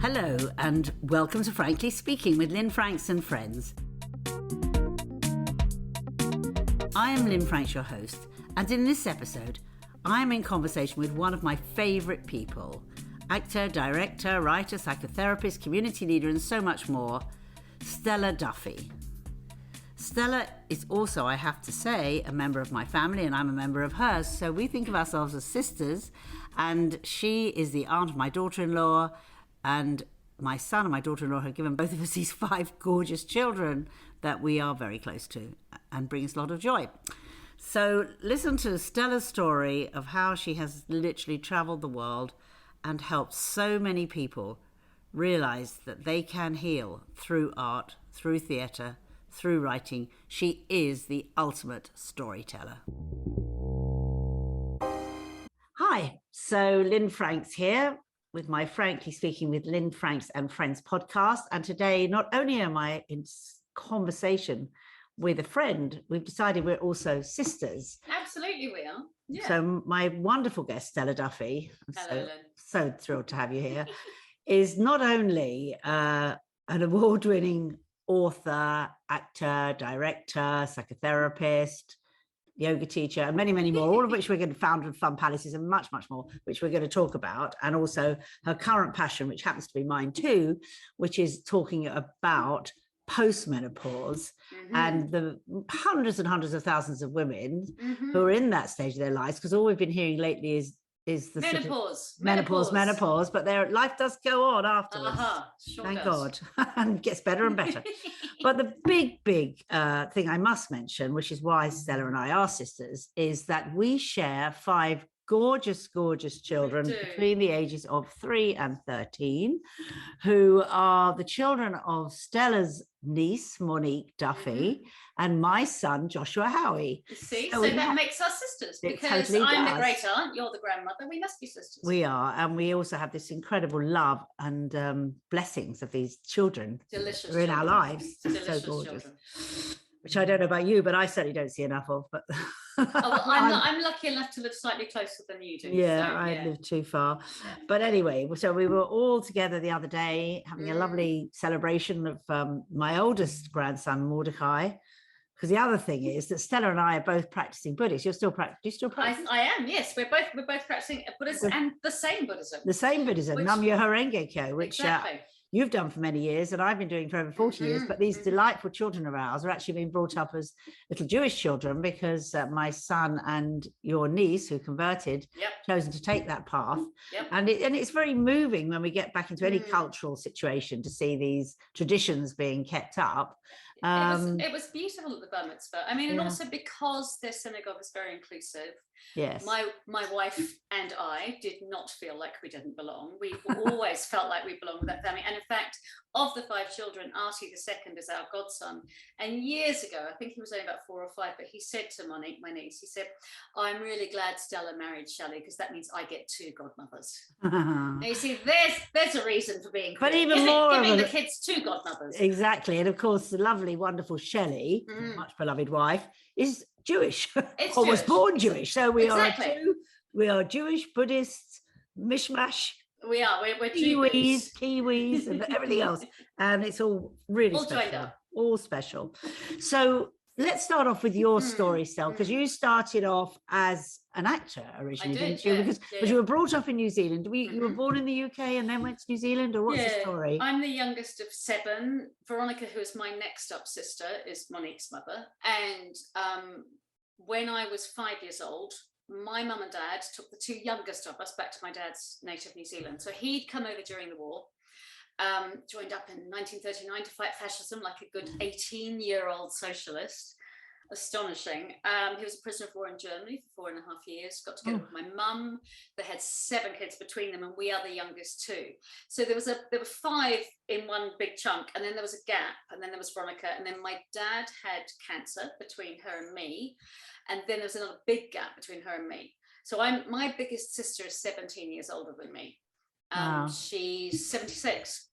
Hello and welcome to Frankly Speaking with Lynn Franks and friends. I am Lynn Franks, your host, and in this episode, I am in conversation with one of my favourite people, actor, director, writer, psychotherapist, community leader, and so much more, Stella Duffy. Stella is also, I have to say, a member of my family, and I'm a member of hers, so we think of ourselves as sisters, and she is the aunt of my daughter-in-law, and my son and my daughter-in-law have given both of us these 5 gorgeous children that we are very close to and bring us a lot of joy. So listen to Stella's story of how she has literally travelled the world and helped so many people realise that they can heal through art, through theatre, through writing. She is the ultimate storyteller. Hi, so Lynn Franks here with my Frankly Speaking with Lynn Franks and Friends podcast. And today, not only am I in conversation with a friend, we've decided we're also sisters. Absolutely we are. Yeah. So my wonderful guest, Stella Duffy, Hello, so thrilled to have you here, is not only an award-winning author, actor, director, psychotherapist, yoga teacher, and many, many more, all of which we're going to found with Fun Palaces and much, much more, which we're going to talk about. And also her current passion, which happens to be mine too, which is talking about postmenopause and the hundreds and hundreds of thousands of women who are in that stage of their lives, because all we've been hearing lately is the menopause, but their life does go on afterwards. Thank God. And it gets better and better. But the big thing I must mention, which is why Stella and I are sisters, is that we share 5 gorgeous children between the ages of 3 and 13, who are the children of Stella's niece, Monique Duffy, and my son, Joshua Howie. See, so that makes us sisters, because totally I'm the great aunt, you're the grandmother, we must be sisters. We are, and we also have this incredible love and blessings of these children. Delicious who are in our lives. Delicious so gorgeous. Children. Which I don't know about you, but I certainly don't see enough of. But I'm lucky enough to live slightly closer than you do. Yeah, so, I live too far. Yeah. But anyway, so we were all together the other day having a lovely celebration of my oldest grandson, Mordecai. Because the other thing is that Stella and I are both practicing Buddhist. Do you still practice? I am, yes. We're both practicing Buddhism and the same Buddhism. The same Buddhism, Nam-myoho Renge Kyo, which exactly. You've done for many years and I've been doing for over 40 years, but these delightful children of ours are actually being brought up as little Jewish children, because my son and your niece, who converted, chosen to take that path. And it's very moving when we get back into any cultural situation to see these traditions being kept up. It was beautiful at the Bar Mitzvah. I mean, and also because their synagogue is very inclusive. Yes. My wife and I did not feel like we didn't belong. We always felt like we belonged with that family. And in fact, of the 5 children, Artie the second is our godson. And years ago, I think he was only about 4 or 5, but he said to Monique, my niece, he said, I'm really glad Stella married Shelley, because that means I get 2 godmothers. And you see, there's a reason for being but even more giving the kids 2 godmothers. Exactly. And of course, the lovely, wonderful Shelley, much beloved wife, is Jewish, or was born Jewish. So we are Jewish, Buddhists, mishmash. We are. We're Kiwis, and everything else, and it's all really all special. Joined up. All special. So let's start off with your story, Stella, because you started off as an actor originally, didn't you? Because you were brought up in New Zealand. You were born in the UK and then went to New Zealand, or what's the story? I'm the youngest of 7. Veronica, who is my next up sister, is Monique's mother. And when I was 5 years old, my mum and dad took the 2 youngest of us back to my dad's native New Zealand. So he'd come over during the war, joined up in 1939 to fight fascism like a good 18-year-old socialist. Astonishing. He was a prisoner of war in Germany for 4.5 years, got together with my mum. They had 7 kids between them, and we are the youngest 2. So there were 5 in one big chunk, and then there was a gap, and then there was Veronica, and then my dad had cancer between her and me, and then there was another big gap between her and me. So my biggest sister is 17 years older than me. She's 76.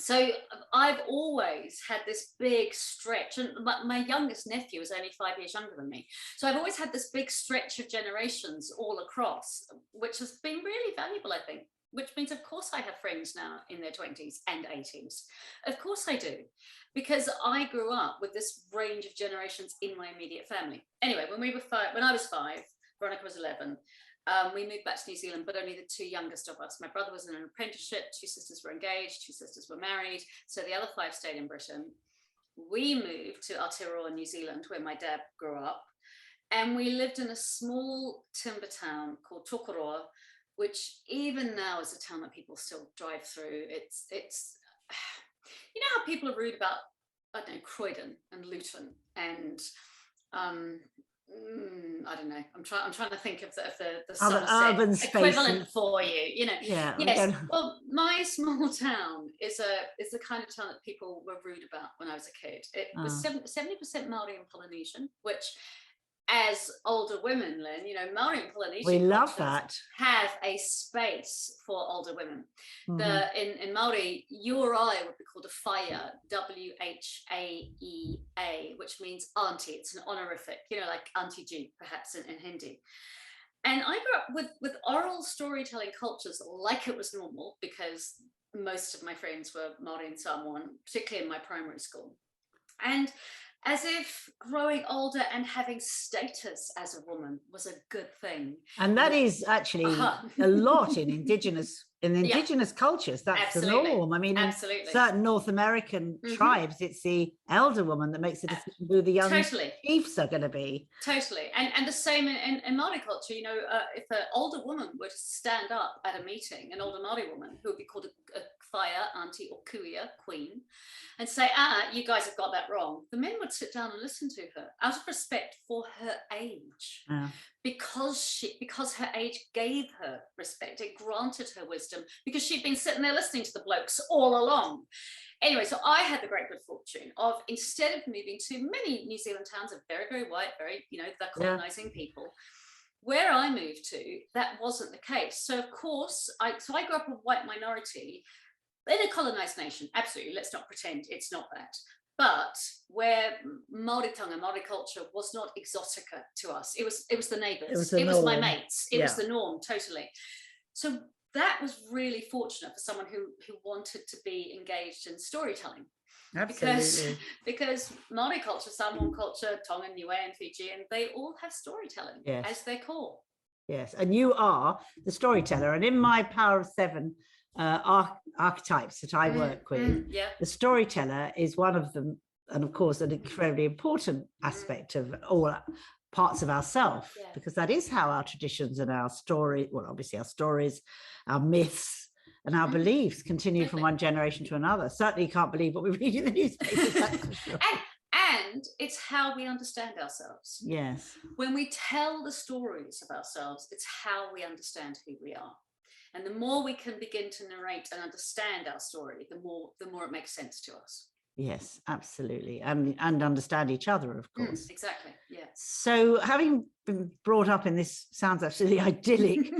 So I've always had this big stretch, and my youngest nephew is only 5 years younger than me. So I've always had this big stretch of generations all across, which has been really valuable, I think. which means, of course, I have friends now in their 20s and 80s. Of course I do, because I grew up with this range of generations in my immediate family. Anyway, when I was 5, Veronica was 11. We moved back to New Zealand, but only the 2 youngest of us. My brother was in an apprenticeship, 2 sisters were engaged, 2 sisters were married. So the other 5 stayed in Britain. We moved to Aotearoa, New Zealand, where my dad grew up. And we lived in a small timber town called Tokoroa, which even now is a town that people still drive through. It's you know how people are rude about, I don't know, Croydon and Luton and I don't know. I'm trying to think of the Other Somerset urban equivalent spaces. for you. You know, Yeah. yes. Well, my small town is the kind of town that people were rude about when I was a kid. It was 70% Maori and Polynesian, which, as older women, Lynn, you know, Maori and Polynesian We love cultures that. have a space for older women. Mhm. In Maori, you or I would be called a whaia, Whaea, which means auntie. It's an honorific, you know, like Auntie G, perhaps in Hindi. And I grew up with oral storytelling cultures like it was normal, because most of my friends were Maori and Samoan, particularly in my primary school. And as if growing older and having status as a woman was a good thing. And that is actually a lot in indigenous cultures. That's Absolutely. the norm. I mean, Absolutely. in certain North American tribes, it's the elder woman that makes the decision who the young chiefs are going to be. Totally. And the same in Maori culture. You know, if an older woman were to stand up at a meeting, an older Maori woman who would be called a whaia, auntie, or kuia, queen, and say, you guys have got that wrong, the men would sit down and listen to her out of respect for her age. Yeah. Because her age gave her respect, it granted her wisdom, because she'd been sitting there listening to the blokes all along. Anyway, so I had the great good fortune of, instead of moving to many New Zealand towns of very, very white, very, you know, the colonizing people, where I moved to, that wasn't the case. So of course, I grew up a white minority in a colonized nation. Absolutely, let's not pretend it's not that. But where Māoritanga, Māori culture was not exotica to us. It was the neighbours. It was my mates. It was the norm, totally. So that was really fortunate for someone who wanted to be engaged in storytelling. Absolutely. Because Māori culture, Samoan culture, Tongan, Niue, and Fijian, they all have storytelling as their core. Yes, and you are the storyteller. And in my Power of 7 archetypes that I work with, the storyteller is one of them, and of course an incredibly important aspect of all parts of ourselves, because that is how our traditions and our story, well, obviously our stories, our myths and our beliefs continue from one generation to another. Certainly you can't believe what we read in the newspapers, that's for sure. And it's how we understand ourselves. Yes. When we tell the stories of ourselves, it's how we understand who we are. And the more we can begin to narrate and understand our story, the more it makes sense to us. Yes, absolutely. And understand each other, of course. Exactly, yeah. So having been brought up in this, sounds absolutely idyllic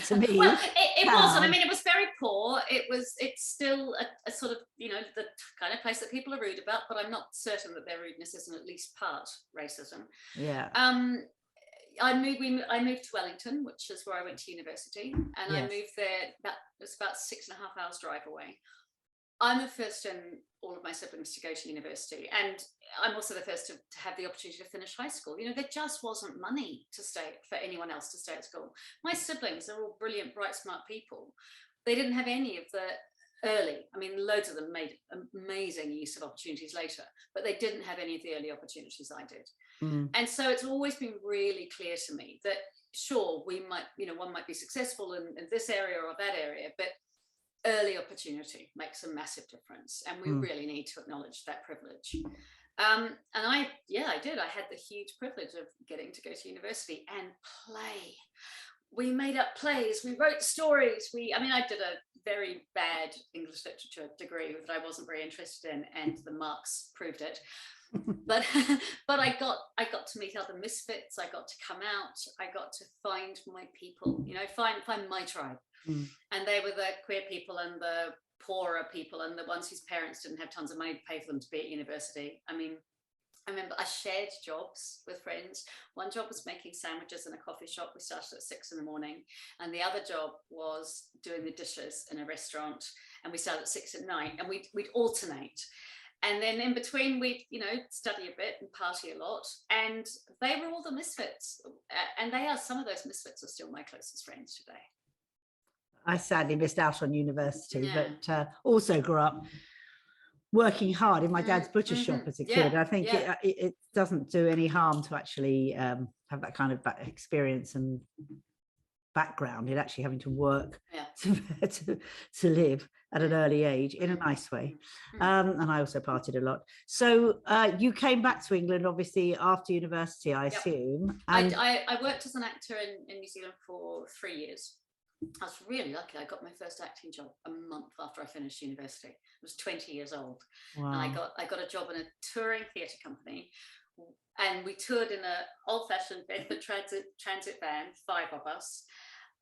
to me. Well, it wasn't. I mean, it was very poor. It's still a sort of, you know, the kind of place that people are rude about, but I'm not certain that their rudeness isn't at least part racism. Yeah. I moved to Wellington, which is where I went to university, and I moved there. It was about 6.5 hours drive away. I'm the first in all of my siblings to go to university, and I'm also the first to have the opportunity to finish high school. You know, there just wasn't money to stay for anyone else to stay at school. My siblings are all brilliant, bright, smart people. They didn't have any of the early. I mean, loads of them made amazing use of opportunities later, but they didn't have any of the early opportunities I did. And so it's always been really clear to me that, sure, we might, you know, one might be successful in this area or that area, but early opportunity makes a massive difference, and we really need to acknowledge that privilege. And I did. I had the huge privilege of getting to go to university and play. We made up plays, we wrote stories. I did a very bad English literature degree that I wasn't very interested in, and the marks proved it. But I got to meet other misfits. I got to come out. I got to find my people, you know, find my tribe. And they were the queer people and the poorer people and the ones whose parents didn't have tons of money to pay for them to be at university. I mean, I remember I shared jobs with friends. One job was making sandwiches in a coffee shop. We started at 6 a.m. And the other job was doing the dishes in a restaurant. And we started at 6 p.m. And we'd alternate. And then in between, we'd, study a bit and party a lot. And they were all the misfits. And some of those misfits are still my closest friends today. I sadly missed out on university, Yeah. but also grew up working hard in my dad's butcher shop as a kid. I think it doesn't do any harm to actually have that kind of experience and background in actually having to work to live at an early age in a nice way. And I also partied a lot. So you came back to England, obviously, after university, I assume. And I worked as an actor in New Zealand for 3 years. I was really lucky. I got my first acting job a month after I finished university. I was 20 years old. wow. And I got a job in a touring theatre company. And we toured in an old-fashioned Bedford transit van, 5 of us.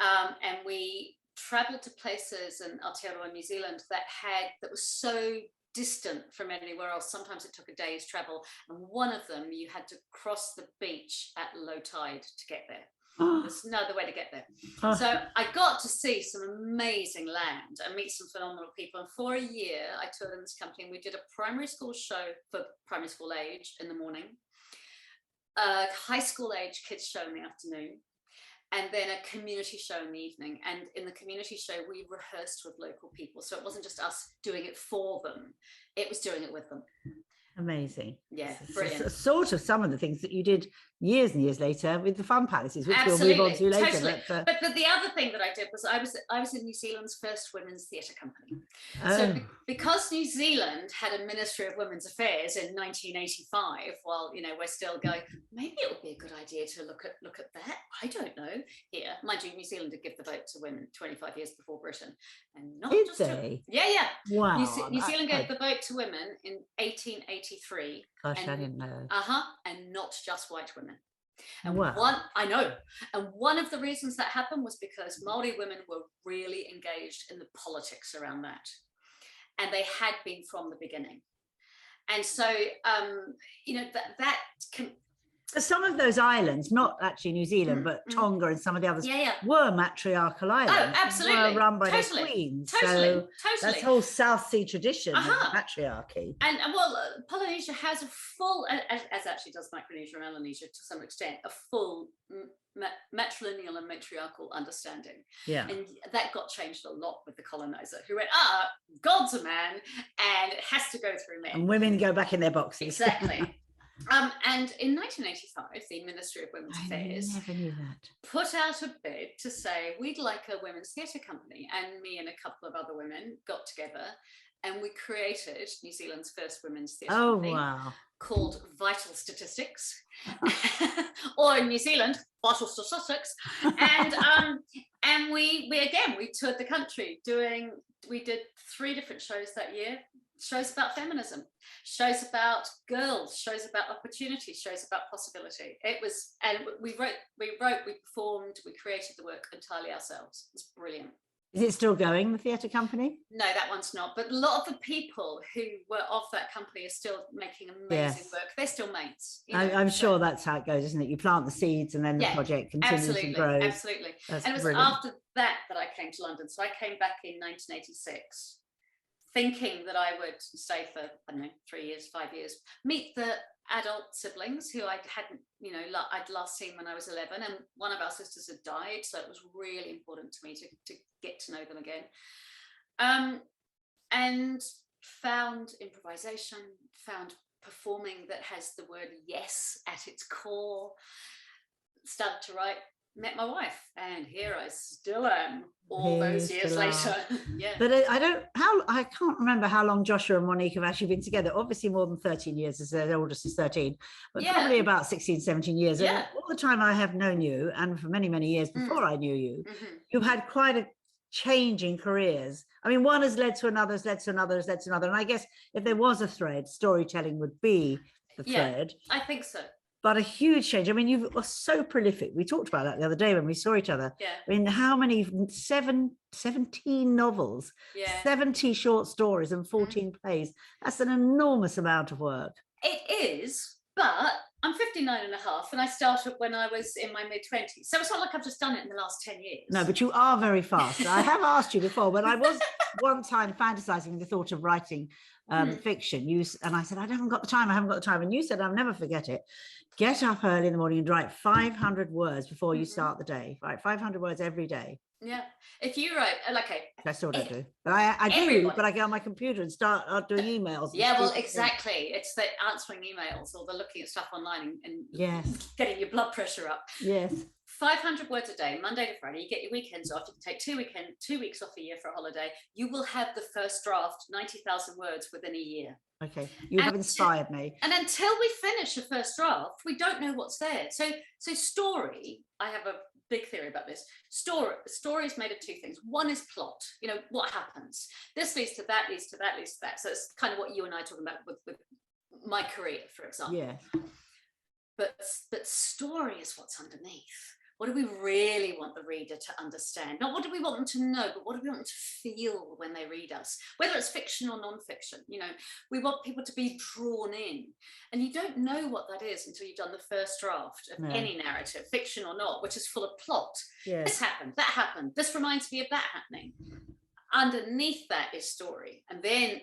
And we travelled to places in Aotearoa, New Zealand, that was so distant from anywhere else. Sometimes it took a day's travel. And one of them, you had to cross the beach at low tide to get there. There's no other way to get there. So I got to see some amazing land and meet some phenomenal people. And for a year, I toured in this company, and we did a primary school show for primary school age in the morning, a high school age kids show in the afternoon, and then a community show in the evening. And in the community show, we rehearsed with local people. So it wasn't just us doing it for them, it was doing it with them. Amazing. Yeah, brilliant. Sort of some of the things that you did years and years later with the Fun Palaces, which Absolutely, we'll move on to later. Totally. But the other thing that I did was I was in New Zealand's first women's theatre company. So because New Zealand had a Ministry of Women's Affairs in 1985, while we're still going, maybe it would be a good idea to look at that. I don't know. Here, mind you, New Zealand did give the vote to women 25 years before Britain, and not did just they? Yeah. Wow. New Zealand gave the vote to women in 1883. Gosh, I didn't know. And not just white women. And wow. One of the reasons that happened was because Māori women were really engaged in the politics around that, and they had been from the beginning. And so some of those islands, not actually New Zealand, but Tonga and some of the others, were matriarchal islands. Oh, absolutely. Were run by Totally. their queens. Totally. So that's whole South Sea tradition of matriarchy. And Polynesia has a full, as actually does Micronesia and Melanesia to some extent, a full matrilineal and matriarchal understanding. Yeah. And that got changed a lot with the colonizer, who went, God's a man, and it has to go through men. And women go back in their boxes. Exactly. And in 1985, the Ministry of Women's Affairs put out a bid to say, we'd like a women's theatre company. And me and a couple of other women got together, and we created New Zealand's first women's theatre company called Vital Statistics, or in New Zealand, Vital Statistics. And we toured the country we did 3 different shows that year. Shows about feminism, shows about girls, shows about opportunity, shows about possibility. We performed, we created the work entirely ourselves. It's brilliant. Is it still going, the theatre company? No, that one's not. But a lot of the people who were of that company are still making amazing work. They're still mates. I'm sure that's how it goes, isn't it? You plant the seeds and then the project continues to grow. Absolutely. That's and it was brilliant. after that I came to London. So I came back in 1986. Thinking that I would stay for, 3 years, 5 years, meet the adult siblings who I hadn't, I'd last seen when I was 11, and one of our sisters had died, so it was really important to me to get to know them again. And found improvisation, found performing that has the word yes at its core, started to write, met my wife, and here I still am all those years later. But I can't remember how long Joshua and Monique have actually been together. Obviously more than 13 years, as their oldest is 13, but probably about 16, 17 years. And all the time I have known you, and for many, many years before I knew you, you've had quite a change in careers. I mean, one has led to another, has led to another, has led to another. And I guess if there was a thread, storytelling would be the thread. I think so. But a huge change. I mean, you were so prolific. We talked about that the other day when we saw each other. Yeah. I mean, how many, 17 novels, 70 short stories and 14 plays. That's an enormous amount of work. It is, But I'm 59 and a half, and I started when I was in my mid-20s. So it's not like I've just done it in the last 10 years. No, but you are very fast. I have asked you before, when I was one time fantasizing with the thought of writing fiction, and I said, I haven't got the time, I haven't got the time. And you said, I'll never forget it. Get up early in the morning and write 500 words before you start the day. Write 500 words every day. Yeah. If you write, okay. That's what I do. But I do, but I get on my computer and start doing emails. Yeah, well, exactly. It's the answering emails or the looking at stuff online and yes, getting your blood pressure up. Yes. 500 words a day, Monday to Friday. You get your weekends off. You can take 2 weeks off a year for a holiday. You will have the first draft, 90,000 words within a year. Okay, you have inspired me. And until we finish the first draft, we don't know what's there. So story, I have a big theory about this. Story is made of two things. One is plot, what happens. This leads to that, leads to that, leads to that. So it's kind of what you and I are talking about with my career, for example. Yeah. But story is what's underneath. What do we really want the reader to understand? Not what do we want them to know, but what do we want them to feel when they read us? Whether it's fiction or non-fiction, we want people to be drawn in. And you don't know what that is until you've done the first draft of any narrative, fiction or not, which is full of plot. Yes. This happened, that happened. This reminds me of that happening. Underneath that is story, and then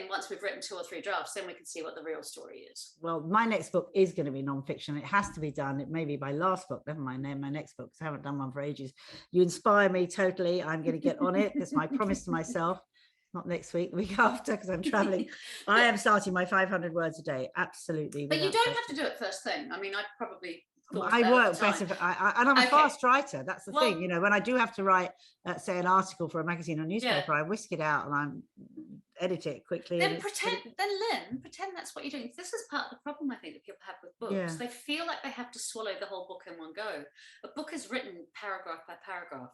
once we've written 2 or 3 drafts, then we can see what the real story is. Well, my next book is going to be non-fiction. It has to be done. It may be my last book, never mind my next book, because I haven't done one for ages. You inspire me totally. I'm going to get on it. That's my promise to myself. Not next week, the week after, because I'm traveling. I am starting my 500 words a day. Absolutely. But you don't have to do it first thing. I mean, I probably I work better, and I'm a fast writer. That's the thing, when I do have to write, say, an article for a magazine or newspaper, I whisk it out and I edit it quickly. Then pretend that's what you're doing. This is part of the problem I think that people have with books. Yeah. They feel like they have to swallow the whole book in one go. A book is written paragraph by paragraph.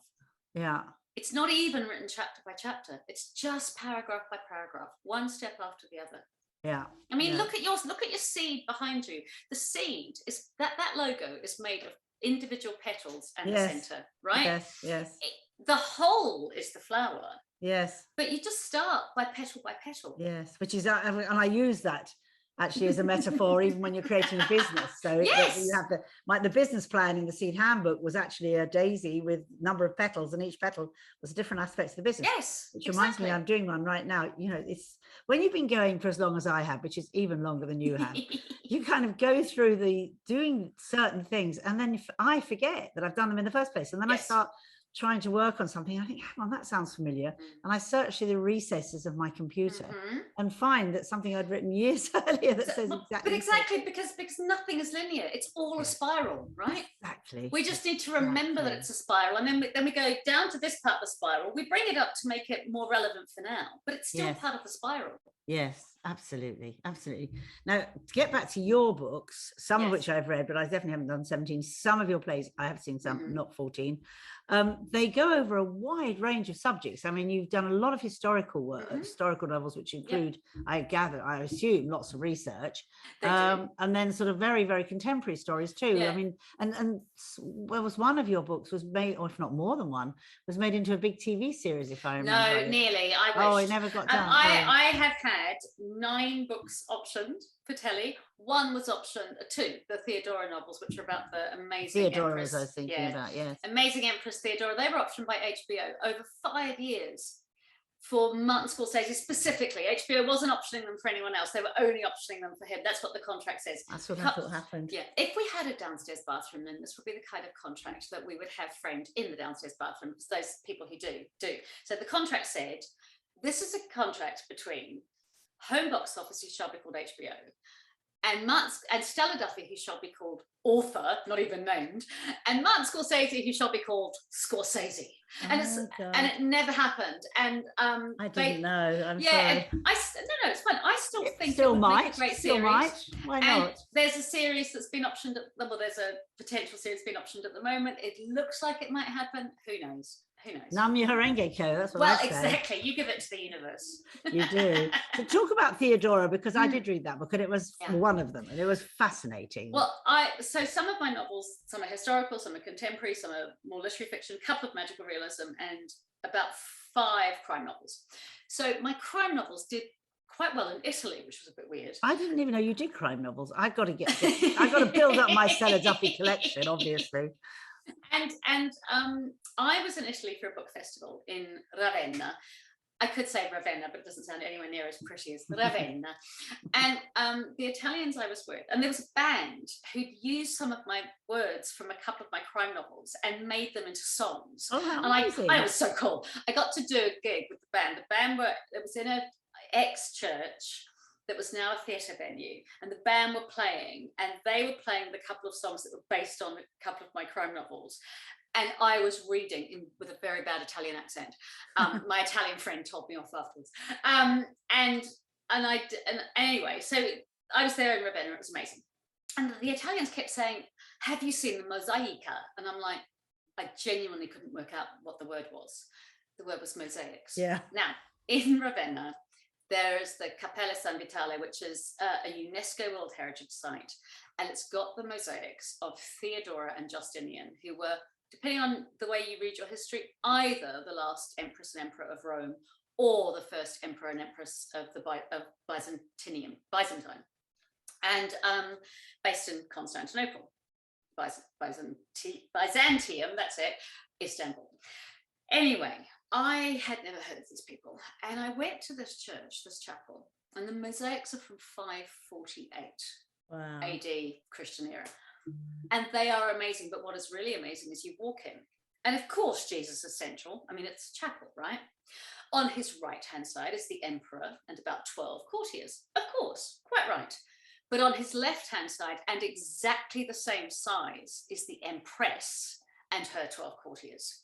Yeah. It's not even written chapter by chapter. It's just paragraph by paragraph, one step after the other. Yeah. I mean, look at your seed behind you. The seed is that logo is made of individual petals and the center, right? Yes. The whole is the flower. Yes. But you just start by petal by petal. Yes, which is, and I use that actually as a metaphor, even when you're creating a business. So you have the business plan in the Seed Handbook was actually a daisy with number of petals, and each petal was a different aspect of the business. Yes, which reminds me, I'm doing one right now. It's when you've been going for as long as I have, which is even longer than you have, you kind of go through doing certain things, and then I forget that I've done them in the first place, and then I start trying to work on something. I think, hang on, that sounds familiar. And I search through the recesses of my computer and find that something I'd written years earlier that says exactly. But exactly, because nothing is linear. It's all a spiral, right? Exactly. We just need to remember that it's a spiral. And then we go down to this part of the spiral. We bring it up to make it more relevant for now, but it's still part of the spiral. Yes, absolutely. Absolutely. Now, to get back to your books, some of which I've read, but I definitely haven't done 17. Some of your plays, I have seen some, not 14. They go over a wide range of subjects. I mean, you've done a lot of historical work, historical novels, which include, I assume, lots of research, and then sort of very, very contemporary stories too. I mean, and there was one of your books was made, or if not more than one, was made into a big TV series, if I remember. No, nearly. I wish. Oh, it never got done. I have had 9 books optioned for telly. One was optioned, 2, the Theodora novels, which are about the amazing Theodora, Empress. as I was thinking about, yes. Amazing Empress Theodora. They were optioned by HBO over 5 years for Martin Scorsese specifically. HBO wasn't optioning them for anyone else. They were only optioning them for him. That's what the contract says. That's what I thought happened. Yeah. If we had a downstairs bathroom, then this would be the kind of contract that we would have framed in the downstairs bathroom, because those people who do. So the contract said, this is a contract between Home Box Office, who shall be called HBO, and Stella Duffy, who shall be called author, not even named, and Martin Scorsese, who shall be called Scorsese. And it never happened. And I didn't know. I'm sorry. And no, it's fine. I still think still it would might. make a great still series. Might. Why not? And there's a series that's been optioned. There's a potential series being optioned at the moment. It looks like it might happen. Who knows? Namya Horenge Co. That's what I say. Well, exactly. You give it to the universe. You do. So talk about Theodora, because I did read that book, and it was one of them, and it was fascinating. Well, so some of my novels, some are historical, some are contemporary, some are more literary fiction, a couple of magical realism, and about 5 crime novels. So my crime novels did quite well in Italy, which was a bit weird. I didn't even know you did crime novels. I've got to build up my Stella Duffy collection, obviously. And I was in Italy for a book festival in Ravenna. I could say Ravenna, but it doesn't sound anywhere near as pretty as Ravenna. And the Italians I was with, and there was a band who'd used some of my words from a couple of my crime novels and made them into songs. Oh, how and amazing. I was so cool. I got to do a gig with the band. The band it was in a ex-church that was now a theatre venue, and the band were playing, and they were playing the couple of songs that were based on a couple of my crime novels. And I was reading with a very bad Italian accent. My Italian friend told me off afterwards. And anyway, so I was there in Ravenna. It was amazing. And the Italians kept saying, "Have you seen the Mosaica?" And I'm like, I genuinely couldn't work out what the word was. The word was mosaics. Yeah. Now, in Ravenna, there is the Cappella San Vitale, which is a UNESCO World Heritage Site. And it's got the mosaics of Theodora and Justinian, who were, depending on the way you read your history, either the last empress and emperor of Rome or the first emperor and empress of Byzantine, and based in Constantinople. Byzantium, that's it, Istanbul. Anyway, I had never heard of these people, and I went to this church, this chapel, and the mosaics are from 548 Wow. AD, Christian era. And they are amazing, but what is really amazing is you walk in, and of course Jesus is central. I mean, it's a chapel, right? On his right-hand side is the emperor and about 12 courtiers, of course, quite right. But on his left-hand side, and exactly the same size, is the empress and her 12 courtiers.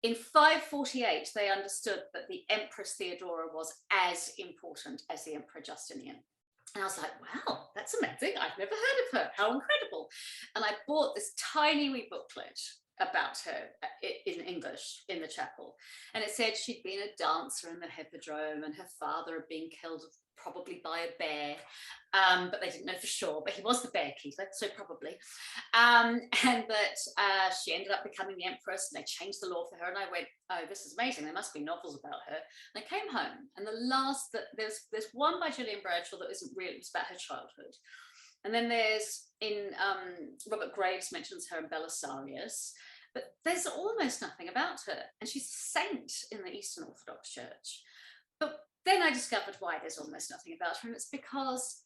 In 548, they understood that the Empress Theodora was as important as the Emperor Justinian. And I was like, wow, that's amazing. I've never heard of her. How incredible. And I bought this tiny wee booklet about her in English in the chapel. And it said she'd been a dancer in the Hippodrome and her father had been killed probably by a bear, but they didn't know for sure, but he was the bear keeper, so probably. And that she ended up becoming the empress, and they changed the law for her. And I went, oh, this is amazing. There must be novels about her. And I came home, and there's one by Gillian Bradshaw that isn't really, it's about her childhood. And then there's Robert Graves mentions her in Belisarius, but there's almost nothing about her. And she's a saint in the Eastern Orthodox Church. But then I discovered why there's almost nothing about her, and it's because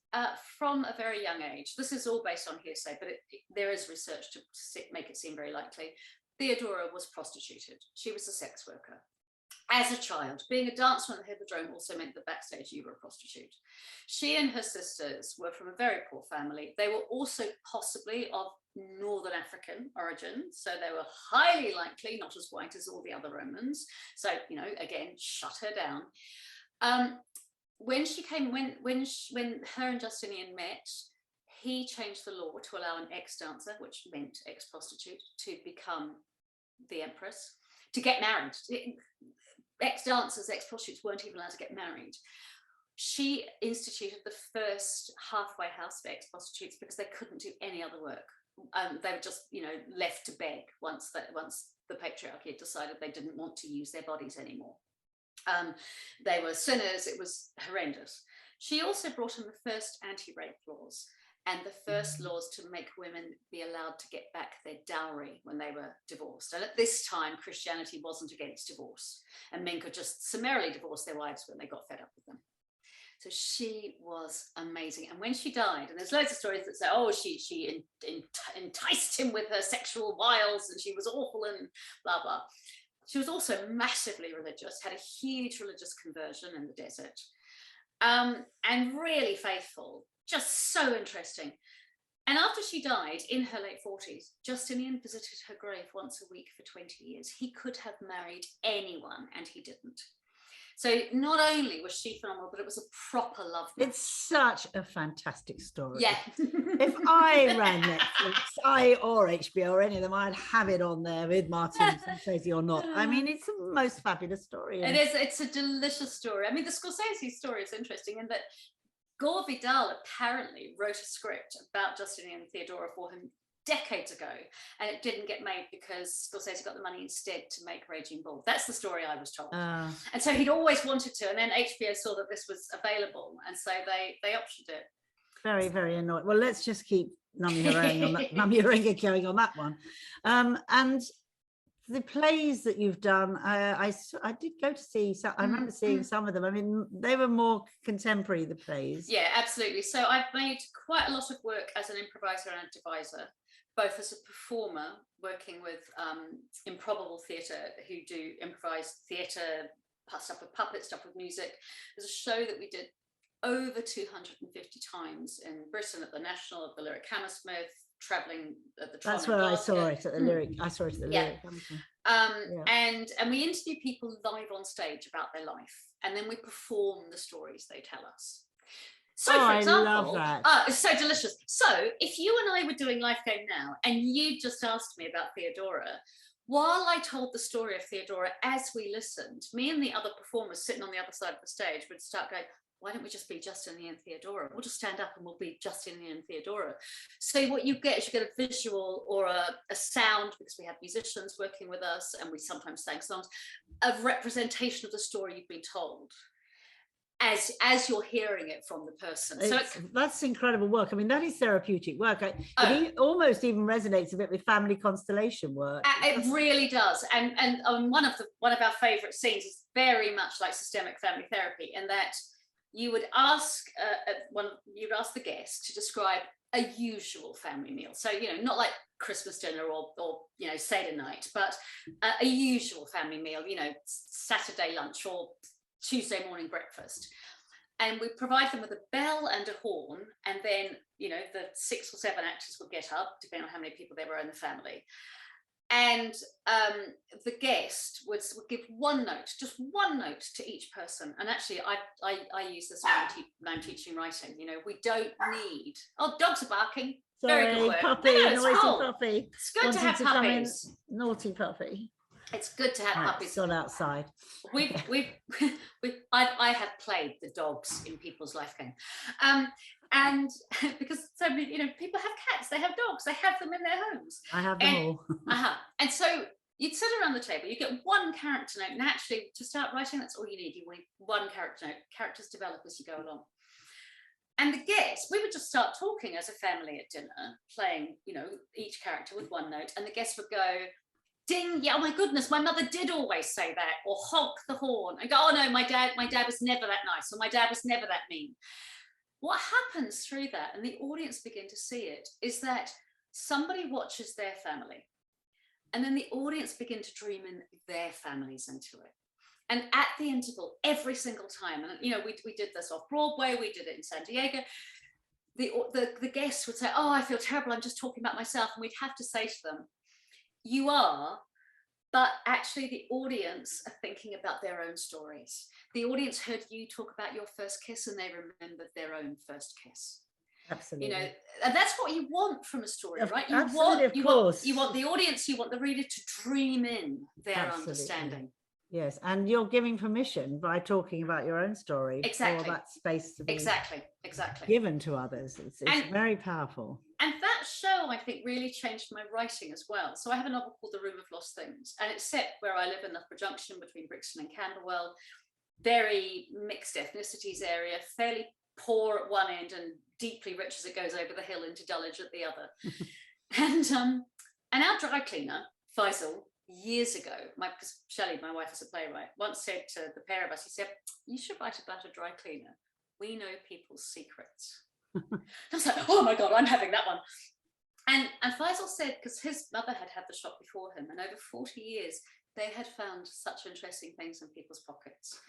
from a very young age, this is all based on hearsay, but there is research to make it seem very likely, Theodora was prostituted. She was a sex worker. As a child, being a dancer on the Hippodrome also meant that backstage you were a prostitute. She and her sisters were from a very poor family. They were also possibly of Northern African origin, so they were highly likely not as white as all the other Romans. So, again, shut her down. When her and Justinian met, he changed the law to allow an ex-dancer, which meant ex-prostitute, to become the empress, to get married. Ex-dancers, ex-prostitutes weren't even allowed to get married. She instituted the first halfway house for ex-prostitutes because they couldn't do any other work. They were just, left to beg once the patriarchy had decided they didn't want to use their bodies anymore. They were sinners. It was horrendous. She also brought in the first anti-rape laws and the first laws to make women be allowed to get back their dowry when they were divorced. And at this time, Christianity wasn't against divorce, and men could just summarily divorce their wives when they got fed up with them. So she was amazing. And when she died, and there's loads of stories that say, oh, she enticed him with her sexual wiles and she was awful and blah, blah. She was also massively religious, had a huge religious conversion in the desert, and really faithful, just so interesting. And after she died in her late 40s, Justinian visited her grave once a week for 20 years. He could have married anyone, and he didn't. So not only was she phenomenal, but it was a proper love match. It's such a fantastic story. Yeah. If I ran Netflix, or HBO or any of them, I'd have it on there with Martin Scorsese or not. I mean, it's the most fabulous story. It is. It's a delicious story. I mean, the Scorsese story is interesting in that Gore Vidal apparently wrote a script about Justinian and Theodora for him decades ago, and it didn't get made because Scorsese got the money instead to make Raging Bull. That's the story I was told. And so he'd always wanted to, and then HBO saw that this was available, and so they optioned it. Very, very annoying. Well, let's just keep Namyaringa going on that one. And the plays that you've done, I did go to see, so I remember seeing some of them. I mean, they were more contemporary, the plays. Yeah, absolutely. So I've made quite a lot of work as an improviser and a deviser, both as a performer, working with Improbable Theatre, who do improvised theatre, stuff with puppets, stuff with music. There's a show that we did over 250 times in Britain at the National, at the Lyric Hammersmith, traveling at the Tron. That's where I saw it at the Lyric. I saw it at the Lyric. And we interview people live on stage about their life, and then we perform the stories they tell us. So, for example, I love that. It's so delicious. So, if you and I were doing Life Game Now, and you just asked me about Theodora, while I told the story of Theodora as we listened, me and the other performers sitting on the other side of the stage would start going, why don't we just be Justinian and Theodora? We'll just stand up and we'll be Justinian and Theodora. So what you get is you get a visual or a sound, because we have musicians working with us and we sometimes sing songs, of representation of the story you've been told as you're hearing it from the person. So that's incredible work. I mean, that is therapeutic work. It almost even resonates a bit with family constellation work. It really does. And one of our favourite scenes is very much like systemic family therapy, in that you would ask the guest to describe a usual family meal. So, not like Christmas dinner or Seder night, but a usual family meal, Saturday lunch or Tuesday morning breakfast. And we provide them with a bell and a horn, and then, the 6 or 7 actors would get up, depending on how many people there were in the family. And the guest would give just one note to each person. And actually, I use this when I'm teaching writing. We don't need. Oh, dogs are barking. Sorry, very good work. Puppy, noisy cool. puppy. It's good to have puppies. Naughty puppy. It's good to have puppies. Gone outside. I have played the dogs in people's life game. And because so many, people have cats, they have dogs, they have them in their homes. I have them all. And so you'd sit around the table, you get one character note, and actually to start writing, that's all you need. You want one character note. Characters develop as you go along. And the guests, we would just start talking as a family at dinner, playing, each character with one note, and the guests would go, ding, yeah, oh my goodness, my mother did always say that, or honk the horn, and go, oh no, my dad was never that nice, or my dad was never that mean. What happens through that, and the audience begin to see it, is that somebody watches their family, and then the audience begin to dream in their families into it. And at the interval, every single time, and we did this off Broadway, we did it in San Diego, the guests would say, oh, I feel terrible, I'm just talking about myself, and we'd have to say to them, you are, but actually the audience are thinking about their own stories. The audience heard you talk about your first kiss, and they remembered their own first kiss. Absolutely. And that's what you want from a story, right? You want the audience, you want the reader to dream in their understanding. Yes, and you're giving permission by talking about your own story for that space to be exactly given to others. It's very powerful. And that show, I think, really changed my writing as well. So I have a novel called The Room of Lost Things, and it's set where I live in Loughborough Junction between Brixton and Camberwell. Very mixed ethnicities area, fairly poor at one end and deeply rich as it goes over the hill into Dulwich at the other. And our dry cleaner, Faisal, years ago, because Shelley, my wife, is a playwright, once said to the pair of us, he said, you should write about a dry cleaner. We know people's secrets. I was like, oh my God, I'm having that one. And Faisal said, because his mother had the shop before him, and over 40 years, they had found such interesting things in people's pockets.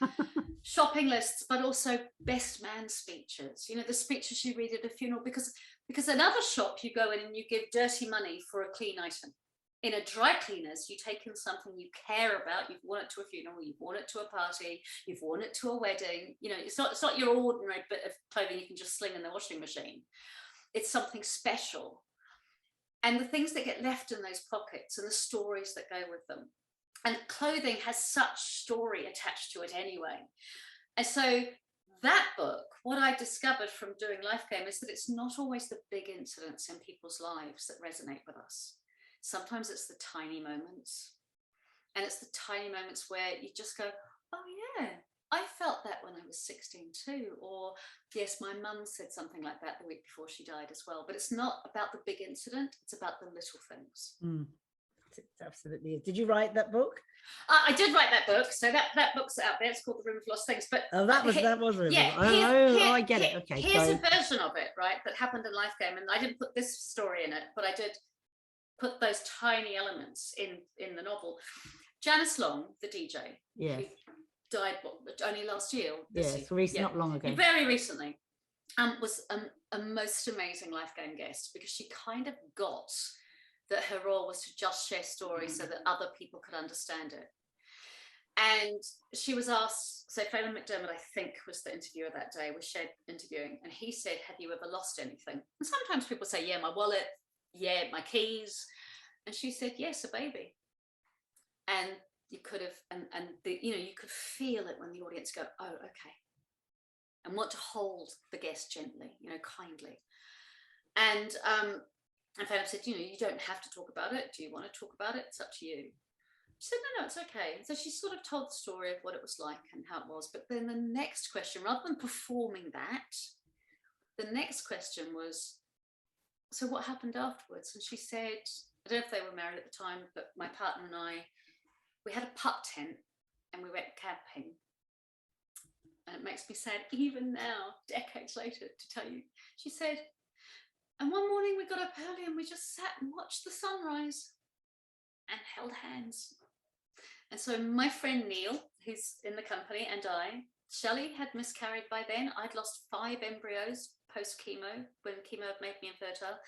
Shopping lists, but also best man speeches, the speeches you read at a funeral, because another shop you go in and you give dirty money for a clean item. In a dry cleaners, you take in something you care about. You've worn it to a funeral, you've worn it to a party, you've worn it to a wedding. It's not your ordinary bit of clothing you can just sling in the washing machine. It's something special. And the things that get left in those pockets and the stories that go with them. And clothing has such story attached to it anyway. And so that book, what I discovered from doing Life Game is that it's not always the big incidents in people's lives that resonate with us. Sometimes it's the tiny moments. And it's the tiny moments where you just go, oh yeah, I felt that when I was 16 too. Or yes, my mum said something like that the week before she died as well. But it's not about the big incident, it's about the little things. It absolutely is. Did you write that book? I did write that book. So that book's out there. It's called The Room of Lost Things. But That was yeah, I get it. Okay, here's a version of it, right, that happened in Life Game. And I didn't put this story in it, but I did put those tiny elements in the novel. Janice Long, the DJ, yes, who died only last year. Not long ago. Very recently, was a most amazing Life Game guest, because she kind of got that her role was to just share stories so that other people could understand it. And she was asked, so Phelan McDermott, I think, was the interviewer that day, was shared interviewing, and he said, have you ever lost anything? And sometimes people say, yeah, my wallet, yeah, my keys. And she said, yes, a baby. And you could have, you could feel it when the audience go, oh, okay. And want to hold the guest gently, kindly. And Phelan said, you don't have to talk about it. Do you want to talk about it? It's up to you. She said, no, it's okay. So she sort of told the story of what it was like and how it was. But then the next question, rather than performing that, the next question was, so what happened afterwards? And she said, I don't know if they were married at the time, but my partner and I, we had a pup tent and we went camping. And it makes me sad even now, decades later, to tell you. She said, and one morning we got up early and we just sat and watched the sunrise and held hands. And so my friend Neil, who's in the company, and Shelley had miscarried by then. I'd lost 5 embryos post-chemo, when chemo had made me infertile.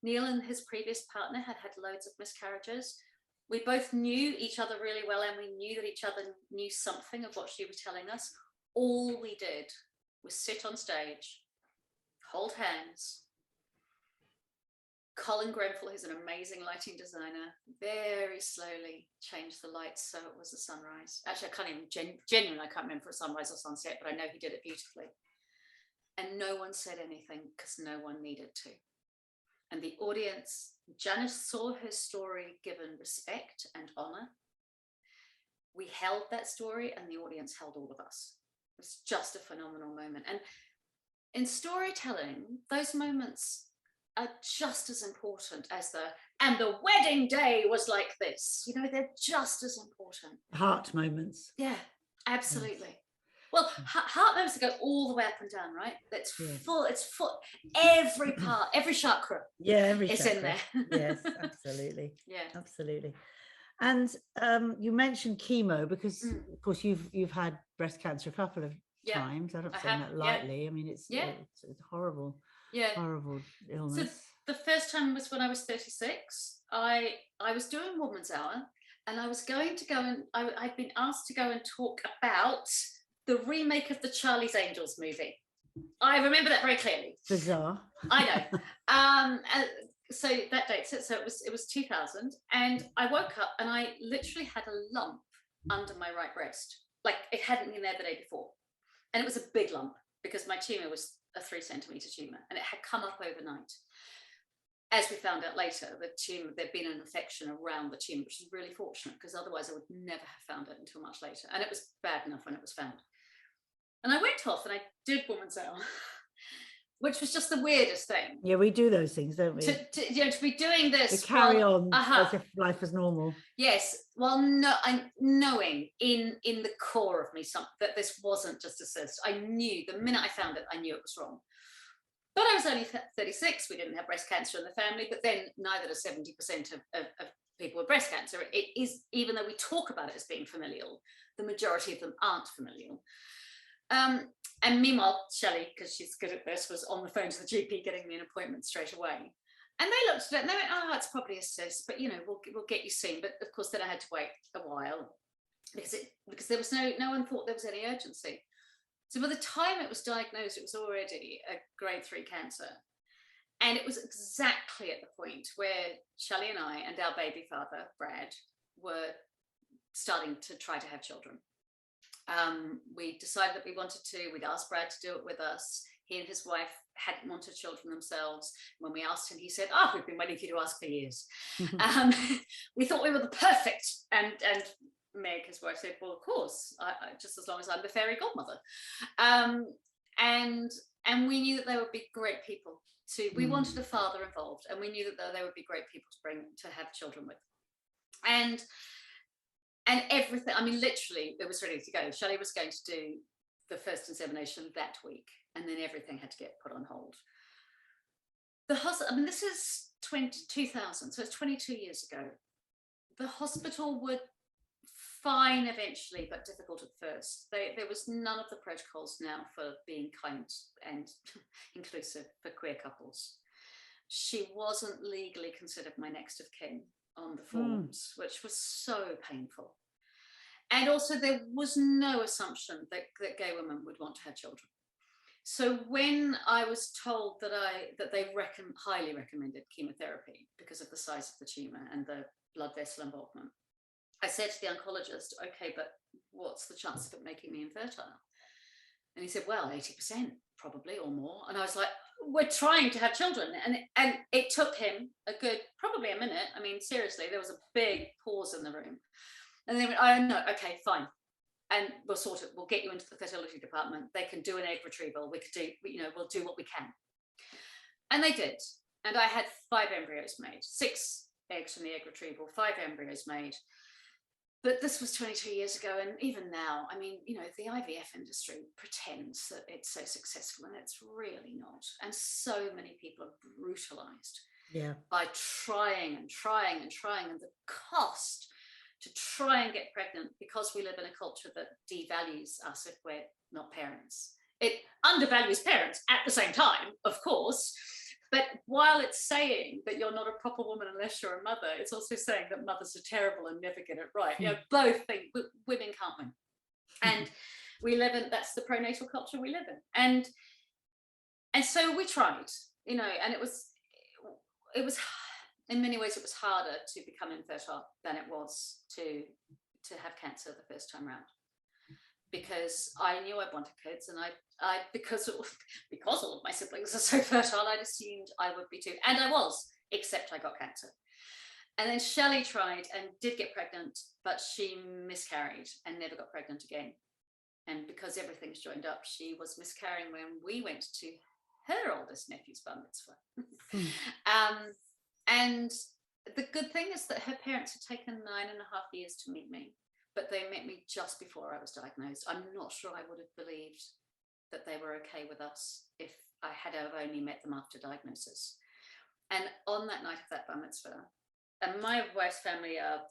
Neil and his previous partner had had loads of miscarriages. We both knew each other really well, and we knew that each other knew something of what she was telling us. All we did was sit on stage, hold hands. Colin Grenfell, who's an amazing lighting designer, very slowly changed the lights so it was a sunrise. Actually, I can't even, genuinely, I can't remember a sunrise or sunset, but I know he did it beautifully. And no one said anything because no one needed to. And the audience, Janice saw her story given respect and honor. We held that story and the audience held all of us. It was just a phenomenal moment. And in storytelling, those moments are just as important as and the wedding day was like this. They're just as important. Heart moments. Yeah, absolutely. Yes. Well, heart moments go all the way up and down, right? It's full, every part, every chakra. Yeah, every chakra. In there. Yes, absolutely. Yeah. Absolutely. And you mentioned chemo because, of course, you've had breast cancer a couple of times. I don't say that lightly. Yeah. I mean, it's horrible. Yeah. Horrible illness. So the first time was when I was 36. I was doing Woman's Hour, and I was going to go and I'd been asked to go and talk about the remake of the Charlie's Angels movie. I remember that very clearly. Bizarre. I know. So that date, so it was 2000, and I woke up and I literally had a lump under my right breast, like it hadn't been there the day before, and it was a big lump because my tumor was a 3-centimeter tumor, and it had come up overnight. As we found out later, the tumor, there'd been an infection around the tumor, which is really fortunate because otherwise I would never have found it until much later, and it was bad enough when it was found. And I went off and I did Woman's Hour, which was just the weirdest thing. Yeah, we do those things, don't we? To be doing this. To carry on as if life was normal. Yes. Well, I'm knowing in the core of me that this wasn't just a cyst. I knew the minute I found it, I knew it was wrong. But I was only 36. We didn't have breast cancer in the family, but then neither do 70% of people with breast cancer. It is, even though we talk about it as being familial, the majority of them aren't familial. And meanwhile, Shelley, because she's good at this, was on the phone to the GP getting me an appointment straight away. And they looked at it and they went, oh, it's probably a cyst, but we'll get you seen. But of course, then I had to wait a while because there was no one thought there was any urgency. So by the time it was diagnosed, it was already a grade 3 cancer. And it was exactly at the point where Shelley and I and our baby father, Brad, were starting to try to have children. We decided that we wanted to. We'd asked Brad to do it with us. He and his wife hadn't wanted children themselves. When we asked him, he said, "Oh, we've been waiting for you to ask for years." We thought we were the perfect. And Meg, his wife, said, "Well, of course, just as long as I'm the fairy godmother." And we knew that they would be great people. We wanted a father involved, and we knew that they would be great people to have children with. And everything, I mean, literally, it was ready to go. Shelley was going to do the first insemination that week, and then everything had to get put on hold. I mean, this is 2000, so it's 22 years ago. The hospital would fine eventually, but difficult at first. There was none of the protocols now for being kind and inclusive for queer couples. She wasn't legally considered my next of kin on the forms, which was so painful. And also there was no assumption that gay women would want to have children. So when I was told that they highly recommended chemotherapy because of the size of the tumor and the blood vessel involvement, I said to the oncologist, "Okay, but what's the chance of it making me infertile?" And he said, "Well, 80% probably, or more." And I was like, "We're trying to have children." And it took him probably a minute. I mean, seriously, there was a big pause in the room. And they went, "Oh, no, okay, fine. And we'll sort it. We'll get you into the fertility department. They can do an egg retrieval. We could do, we'll do what we can." And they did. And I had 5 embryos made, 6 eggs from the egg retrieval, 5 embryos made. But this was 22 years ago. And even now, I mean, the IVF industry pretends that it's so successful, and it's really not. And so many people are brutalized by trying and trying and trying. And the cost to try and get pregnant, because we live in a culture that devalues us if we're not parents. It undervalues parents at the same time, of course. But while it's saying that you're not a proper woman unless you're a mother, it's also saying that mothers are terrible and never get it right. Both things, women can't win. And that's the pronatal culture we live in. And so we tried, and it was, in many ways, it was harder to become infertile than it was to have cancer the first time round. Because I knew I wanted kids, and I because all of my siblings are so fertile, I'd assumed I would be too, and I was, except I got cancer. And then Shelley tried and did get pregnant, but she miscarried and never got pregnant again. And because everything's joined up, she was miscarrying when we went to her oldest nephew's bar mitzvah. And the good thing is that her parents had taken 9.5 years to meet me. But they met me just before I was diagnosed. I'm not sure I would have believed that they were okay with us if I had only met them after diagnosis. And on that night of that bar mitzvah, and my wife's family are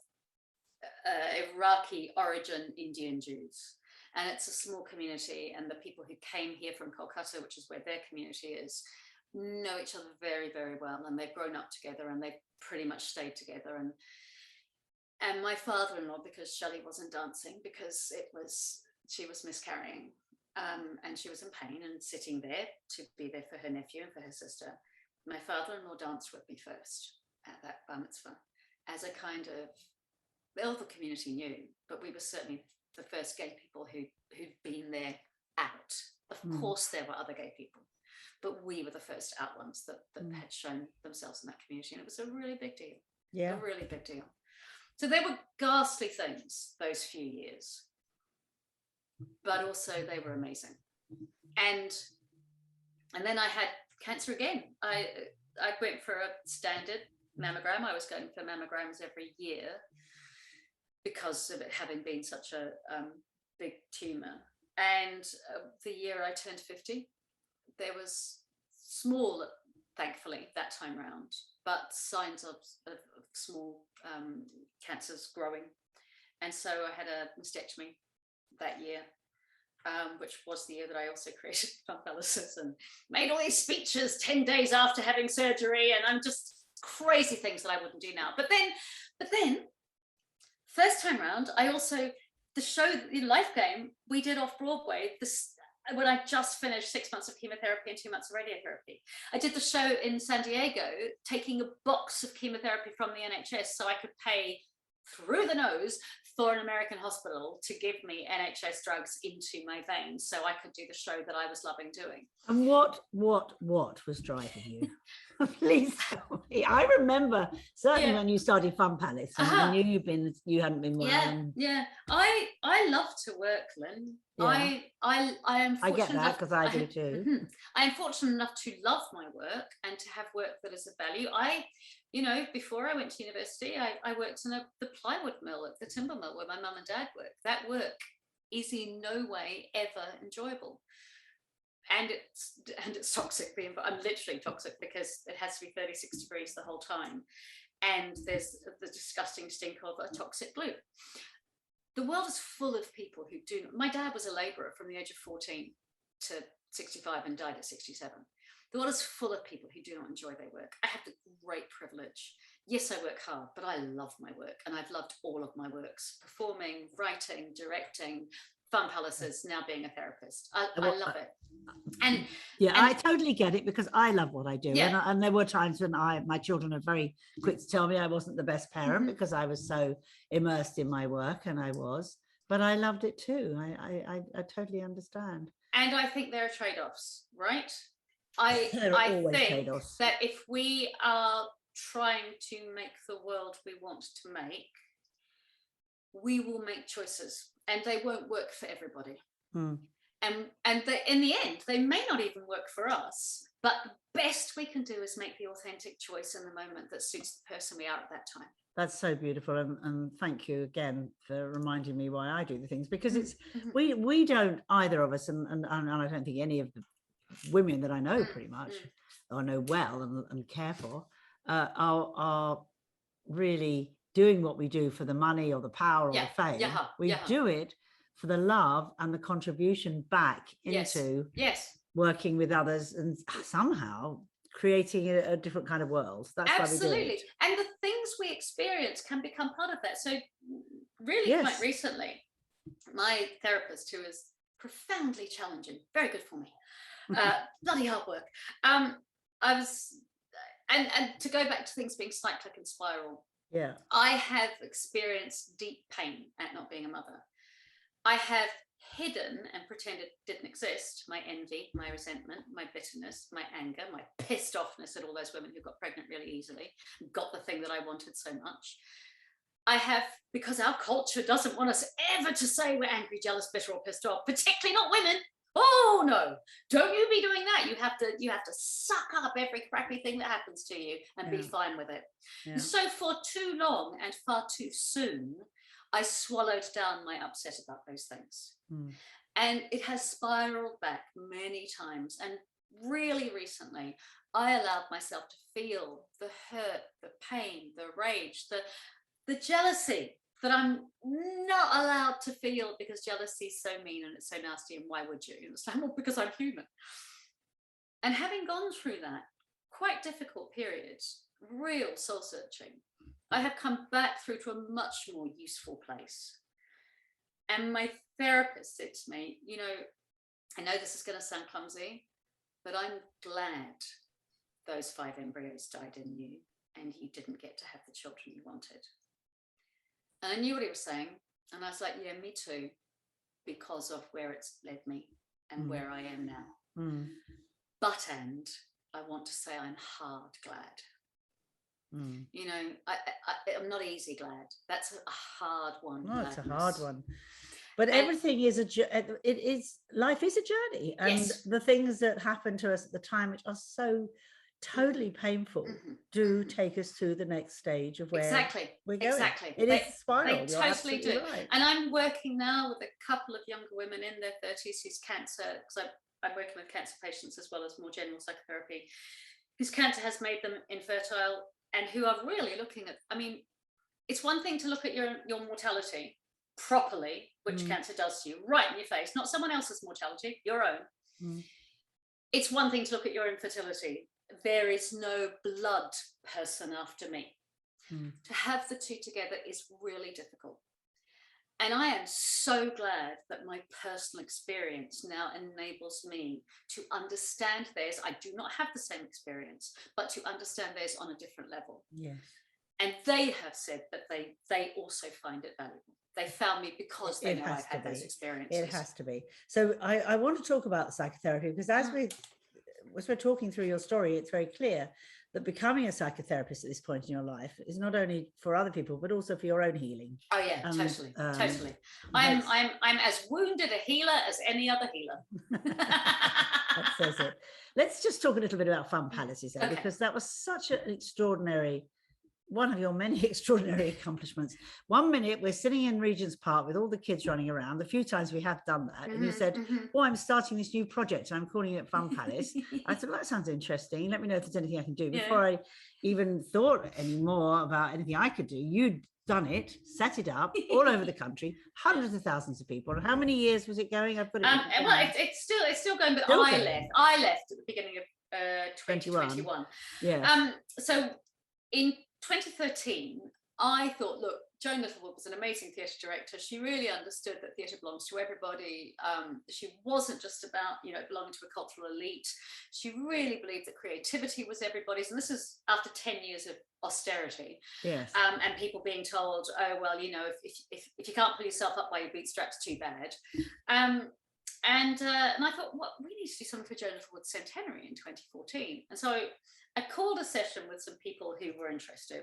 Iraqi origin Indian Jews. And it's a small community, and the people who came here from Kolkata, which is where their community is, know each other very, very well. And they've grown up together, and they've pretty much stayed together. And my father-in-law, because Shelley wasn't dancing, because she was miscarrying, and she was in pain and sitting there to be there for her nephew and for her sister, my father-in-law danced with me first at that bar mitzvah as a kind of, all the community knew, but we were certainly the first gay people who'd been there out. Of course, there were other gay people, but we were the first out ones that had shown themselves in that community. And it was a really big deal. Yeah. A really big deal. So they were ghastly things, those few years, but also they were amazing. And then I had cancer again. I went for a standard mammogram. I was going for mammograms every year because of it having been such a big tumor. And the year I turned 50, there was small, thankfully, that time round, but signs of small cancers growing. And so I had a mastectomy that year, which was the year that I also created Pumpellasis and made all these speeches 10 days after having surgery, and I'm just crazy things that I wouldn't do now. But then first time round, I also, the show, the Life Game, we did off Broadway, when I just finished 6 months of chemotherapy and 2 months of radiotherapy. I did the show in San Diego, taking a box of chemotherapy from the NHS so I could pay through the nose for an American hospital to give me NHS drugs into my veins so I could do the show that I was loving doing. And what was driving you? Please tell me. I remember certainly when you started Fun Palace, and I knew you hadn't been well. I love to work, Lynn. I am. I get that because I do too. I am fortunate enough to love my work and to have work that is of value. Before I went to university, I worked in the plywood mill at the timber mill where my mum and dad worked. That work is in no way ever enjoyable. And it's toxic. I'm literally toxic because it has to be 36 degrees the whole time. And there's the disgusting stink of a toxic glue. The world is full of people who do. My dad was a labourer from the age of 14 to 65 and died at 67. The world is full of people who do not enjoy their work. I have the great privilege. Yes, I work hard, but I love my work. And I've loved all of my works: performing, writing, directing, Fun Palaces, now being a therapist. I love it. And I totally get it because I love what I do. And there were times when my children are very quick to tell me I wasn't the best parent because I was so immersed in my work, and I was, but I loved it too. I totally understand. And I think there are trade-offs, right? I think that if we are trying to make the world we want to make, we will make choices and they won't work for everybody. And in the end, they may not even work for us, but best we can do is make the authentic choice in the moment that suits the person we are at that time. That's so beautiful. And thank you again for reminding me why I do the things, because it's, we don't, either of us, and I don't think any of the women that I know pretty much, or know well and care for, are really doing what we do for the money or the power or the fame. We do it for the love and the contribution back into working with others and somehow creating a different kind of world. That's absolutely why we do it. And the things we experience can become part of that. So really quite recently, my therapist, who is profoundly challenging, very good for me, bloody hard work, I was, and to go back to things being cyclic and spiral, I have experienced deep pain at not being a mother. I have hidden and pretended didn't exist my envy, my resentment, my bitterness, my anger, my pissed offness at all those women who got pregnant really easily, got the thing that I wanted so much. I have, because our culture doesn't want us ever to say we're angry, jealous, bitter, or pissed off, particularly not women. Oh no, don't you be doing that. You have to suck up every crappy thing that happens to you and be fine with it. So for too long and far too soon, I swallowed down my upset about those things. And it has spiraled back many times. And really recently, I allowed myself to feel the hurt, the pain, the rage, the jealousy that I'm not allowed to feel, because jealousy is so mean and it's so nasty, and why would you? It's like, well, because I'm human. And having gone through that quite difficult period, real soul searching, I have come back through to a much more useful place. And my therapist said to me, I know this is going to sound clumsy, but I'm glad those 5 embryos died in you and you didn't get to have the children you wanted. And I knew what he was saying. And I was like, yeah, me too, because of where it's led me and where I am now. But, and I want to say I'm hard glad. I'm not easy glad. That's a hard one. No, it's a hard one. But everything is life is a journey. And the things that happen to us at the time, which are so totally painful, do take us to the next stage of where we're going. It is spiral. They totally do. Right. And I'm working now with a couple of younger women in their 30s whose cancer, because I'm working with cancer patients as well as more general psychotherapy, whose cancer has made them infertile, and who are really looking at, it's one thing to look at your mortality properly, which cancer does to you, right in your face, not someone else's mortality, your own. It's one thing to look at your infertility. There is no blood person after me. To have the two together is really difficult. And I am so glad that my personal experience now enables me to understand theirs. I do not have the same experience, but to understand theirs on a different level. Yes. And they have said that they also find it valuable. they found me because they It know has I've to had those be. experiences. It has to be. So I want to talk about psychotherapy, because as we're talking through your story, it's very clear that becoming a psychotherapist at this point in your life is not only for other people, but also for your own healing. Oh yeah, totally. that's- I'm as wounded a healer as any other healer. That says it. Let's just talk a little bit about Fun Palaces, though, Okay. because that was such an extraordinary, one of your many extraordinary accomplishments. One minute we're sitting in Regent's Park with all the kids running around. The few times we have done that, and you said, "Oh, I'm starting this new project and I'm calling it Fun Palace." I thought, well, that sounds interesting. Let me know if there's anything I can do. Before I even thought any more about anything I could do, you'd done it, set it up all over the country, hundreds of thousands of people. And how many years was it going? I've put it. Well, it's still going, but Still I going. left. I left at the beginning of 2021. Yeah. So in 2013, I thought, look, Joan Littlewood was an amazing theatre director. She really understood that theatre belongs to everybody. She wasn't just about, belonging to a cultural elite. She really believed that creativity was everybody's. And this is after 10 years of austerity. Yes. And people being told, oh, well, if you can't pull yourself up by your bootstraps, too bad. And I thought, well, we need to do something for Joan Littlewood's centenary in 2014. And so I called a session with some people who were interested.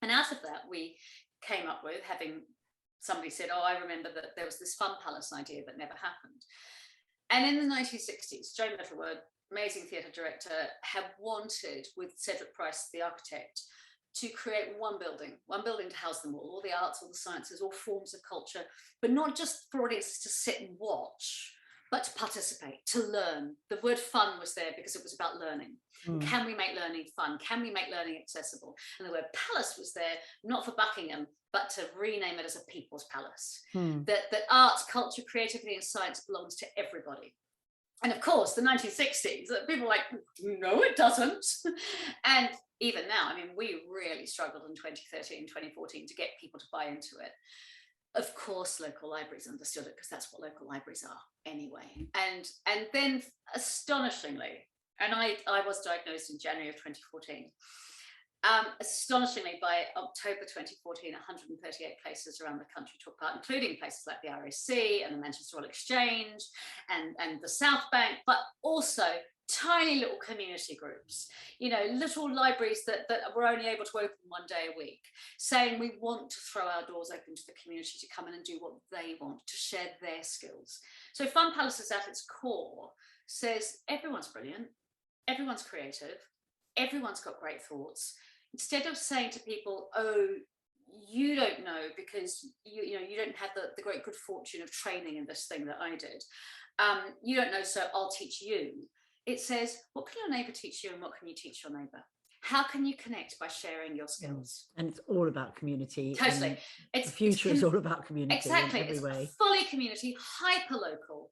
And out of that, we came up with, having somebody said, oh, I remember that there was this Fun Palace idea that never happened. And in the 1960s, Joan Littlewood, amazing theatre director, had wanted, with Cedric Price, the architect, to create one building to house them all the arts, all the sciences, all forms of culture, but not just for audiences to sit and watch, but to participate, to learn. The word fun was there because it was about learning. Can we make learning fun? Can we make learning accessible? And the word palace was there, not for Buckingham, but to rename it as a people's palace. That arts, culture, creativity, and science belongs to everybody. And of course, the 1960s, people were like, no, it doesn't. And even now, we really struggled in 2013, 2014 to get people to buy into it. Of course, local libraries understood it because that's what local libraries are anyway. And then astonishingly, and I was diagnosed in January of 2014, astonishingly, by October 2014, 138 places around the country took part, including places like the RAC and the Manchester Royal Exchange and the South Bank, but also tiny little community groups, little libraries that were only able to open one day a week, saying we want to throw our doors open to the community to come in and do what they want, to share their skills. So Fun Palaces at its core says everyone's brilliant, everyone's creative, everyone's got great thoughts. Instead of saying to people, oh, you don't know because you don't have the great good fortune of training in this thing that I did. You don't know, so I'll teach you. It says, what can your neighbour teach you and what can you teach your neighbour? How can you connect by sharing your skills? And it's all about community. Totally. The future is all about community. Exactly. In every way. It's fully community, hyper local.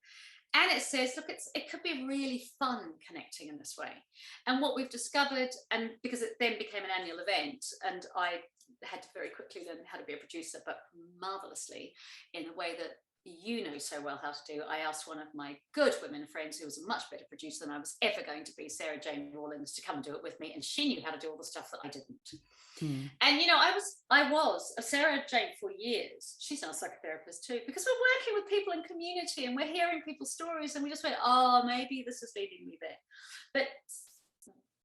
And it says, look, it could be really fun connecting in this way. And what we've discovered, and because it then became an annual event, and I had to very quickly learn how to be a producer, but marvelously in a way that you know so well how to do. I asked one of my good women friends, who was a much better producer than I was ever going to be, Sarah Jane Rawlings, to come and do it with me, and she knew how to do all the stuff that I didn't. And I was a Sarah Jane for years. She's now a psychotherapist too, because we're working with people in community and we're hearing people's stories, and we just went, oh, maybe this is leading me there. But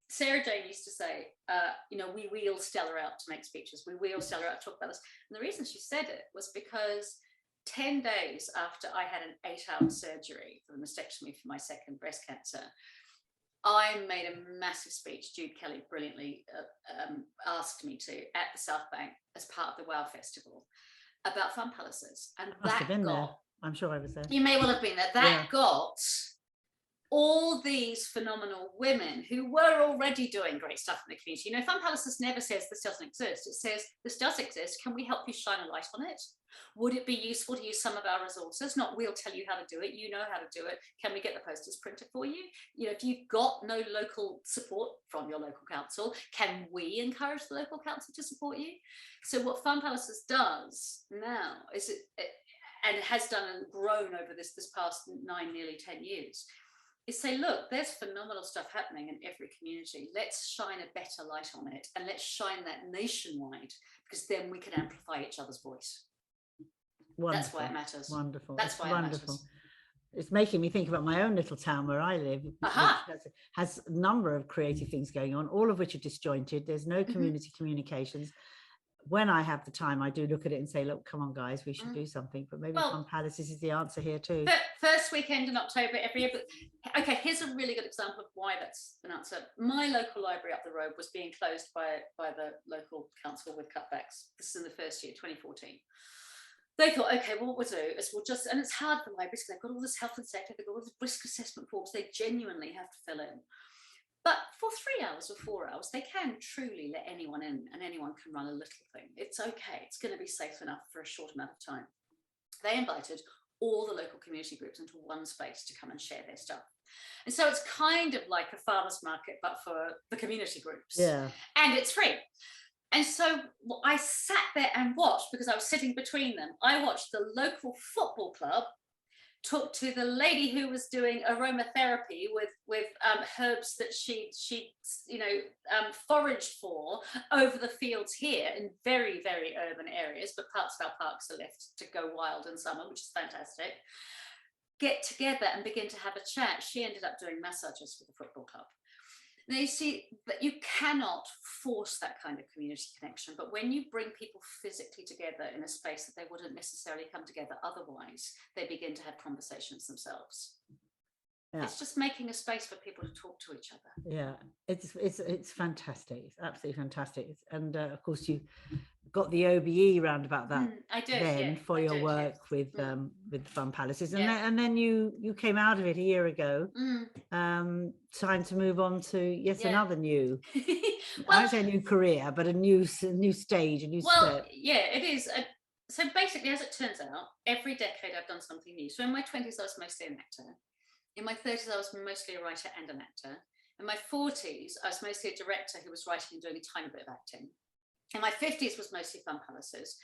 Sarah Jane used to say, we wheel Stella out to make speeches. We wheel Stella out to talk about this. And the reason she said it was because 10 days after I had an 8-hour surgery for the mastectomy for my second breast cancer, I made a massive speech. Jude Kelly brilliantly asked me to at the South Bank as part of the WOW Festival about Fun Palaces. And Must have been there. I'm sure I was there. You may well have been there. That got all these phenomenal women who were already doing great stuff in the community. Fun Palaces never says this doesn't exist. It says this does exist. Can we help you shine a light on it? Would it be useful to use some of our resources? Not we'll tell you how to do it. You know how to do it. Can we get the posters printed for you? If you've got no local support from your local council, can we encourage the local council to support you? So what Fun Palaces does now is and it has done and grown over this past 9, nearly 10 years, is say, look, there's phenomenal stuff happening in every community. Let's shine a better light on it, and let's shine that nationwide, because then we can amplify each other's voice. Wonderful. That's why it matters. Wonderful. That's It's why wonderful. it matters. It's making me think about my own little town where I live, which has a number of creative things going on, all of which are disjointed. There's no community communications. When I have the time, I do look at it and say, look, come on, guys, we should do something. But maybe Fun Palaces is the answer here too. First weekend in October every year. Okay, here's a really good example of why that's an answer. My local library up the road was being closed by the local council with cutbacks. This is in the first year, 2014. They thought, okay, well, what we'll do is we'll just, and it's hard for libraries because they've got all this health and safety, they've got all these risk assessment forms they genuinely have to fill in. But for 3 hours or 4 hours, they can truly let anyone in and anyone can run a little thing. It's okay. It's going to be safe enough for a short amount of time. They invited all the local community groups into one space to come and share their stuff. And so it's kind of like a farmer's market, but for the community groups. Yeah. And it's free. And so I sat there and watched, because I was sitting between them. I watched the local football club talk to the lady who was doing aromatherapy with herbs that she foraged for over the fields here in very, very urban areas, but parts of our parks are left to go wild in summer, which is fantastic. Get together and begin to have a chat. She ended up doing massages for the football club. Now you see that you cannot force that kind of community connection, but when you bring people physically together in a space that they wouldn't necessarily come together otherwise, they begin to have conversations themselves. Yeah. It's just making a space for people to talk to each other. Yeah, it's fantastic. It's absolutely fantastic. And of course you got the OBE round about that for your work with Fun Palaces, and then you came out of it a year ago. Time to move on to another new I don't say a new career, but a new stage, a new step. It is. So basically, as it turns out, every decade I've done something new. So in my 20s I was mostly an actor. In my 30s I was mostly a writer and an actor. In my 40s I was mostly a director who was writing and doing a tiny bit of acting. In my 50s was mostly Fun Palaces,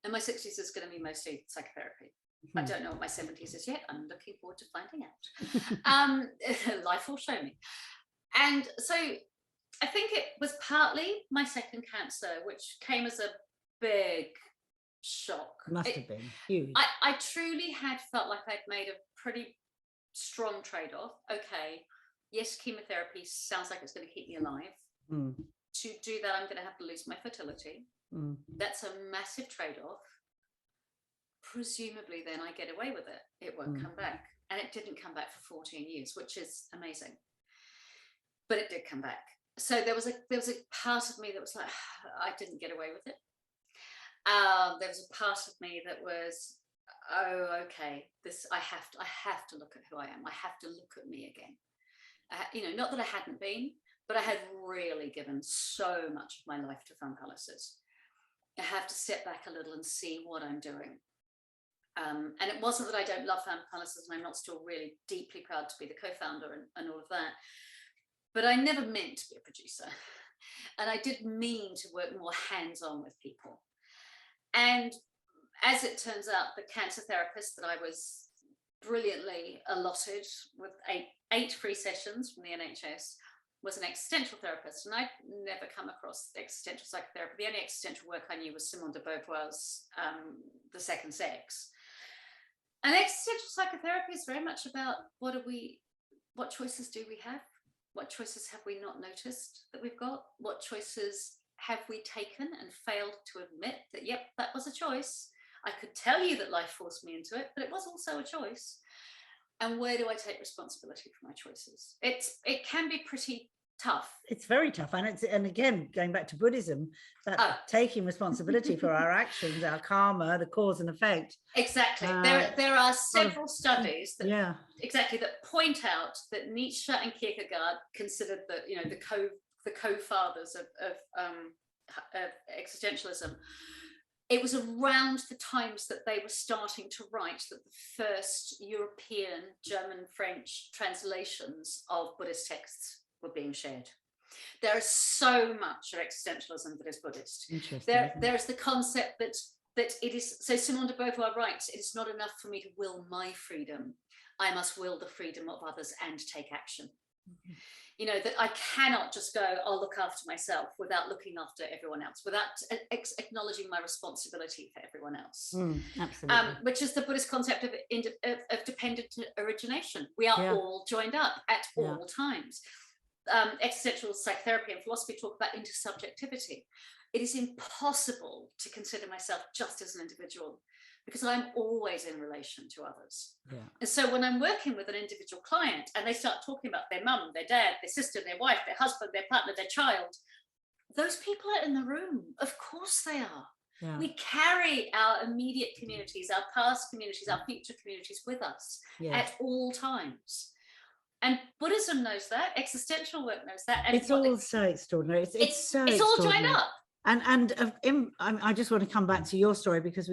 and my 60s is going to be mostly psychotherapy. I don't know what my 70s is yet. I'm looking forward to finding out. Life will show me. And so I think it was partly my second cancer, which came as a big shock. Must have been huge. I truly had felt like I'd made a pretty strong trade-off. Okay, yes, chemotherapy sounds like it's going to keep me alive. To do that, I'm going to have to lose my fertility. That's a massive trade-off. Presumably, then I get away with it. It won't come back. And it didn't come back for 14 years, which is amazing. But it did come back. So there was a part of me that was like, I didn't get away with it. There was a part of me that was, oh, okay, I have to look at who I am. I have to look at me again. Not that I hadn't been, but I had really given so much of my life to Fun Palaces. I have to sit back a little and see what I'm doing. And it wasn't that I don't love Fun Palaces and I'm not still really deeply proud to be the co-founder and all of that, but I never meant to be a producer. And I did mean to work more hands-on with people. And as it turns out, the cancer therapist that I was brilliantly allotted with eight free sessions from the NHS was an existential therapist, and I'd never come across existential psychotherapy. The only existential work I knew was Simone de Beauvoir's The Second Sex. And existential psychotherapy is very much about what choices do we have? What choices have we not noticed that we've got? What choices have we taken and failed to admit that, yep, that was a choice. I could tell you that life forced me into it, but it was also a choice. And where do I take responsibility for my choices? It can be pretty tough. It's very tough. And again, going back to Buddhism, that taking responsibility for our actions, our karma, the cause and effect. Exactly. There are several studies that that point out that Nietzsche and Kierkegaard considered the co-fathers of existentialism. It was around the times that they were starting to write that the first European, German, French translations of Buddhist texts were being shared. There is so much of existentialism that is Buddhist. There is the concept that it is, so Simone de Beauvoir writes, it is not enough for me to will my freedom. I must will the freedom of others and take action. You know, that I cannot just go, I'll look after myself without looking after everyone else, without acknowledging my responsibility for everyone else. Absolutely. Which is the Buddhist concept of dependent origination. We are all joined up at all times. Existential psychotherapy and philosophy talk about intersubjectivity. It is impossible to consider myself just as an individual, because I'm always in relation to others. And so when I'm working with an individual client and they start talking about their mum, their dad, their sister, their wife, their husband, their partner, their child, those people are in the room. Of course they are. We carry our immediate communities, our past communities, our future communities with us at all times. And Buddhism knows that, existential work knows that. And it's all so extraordinary. It's all joined up. And I just want to come back to your story, because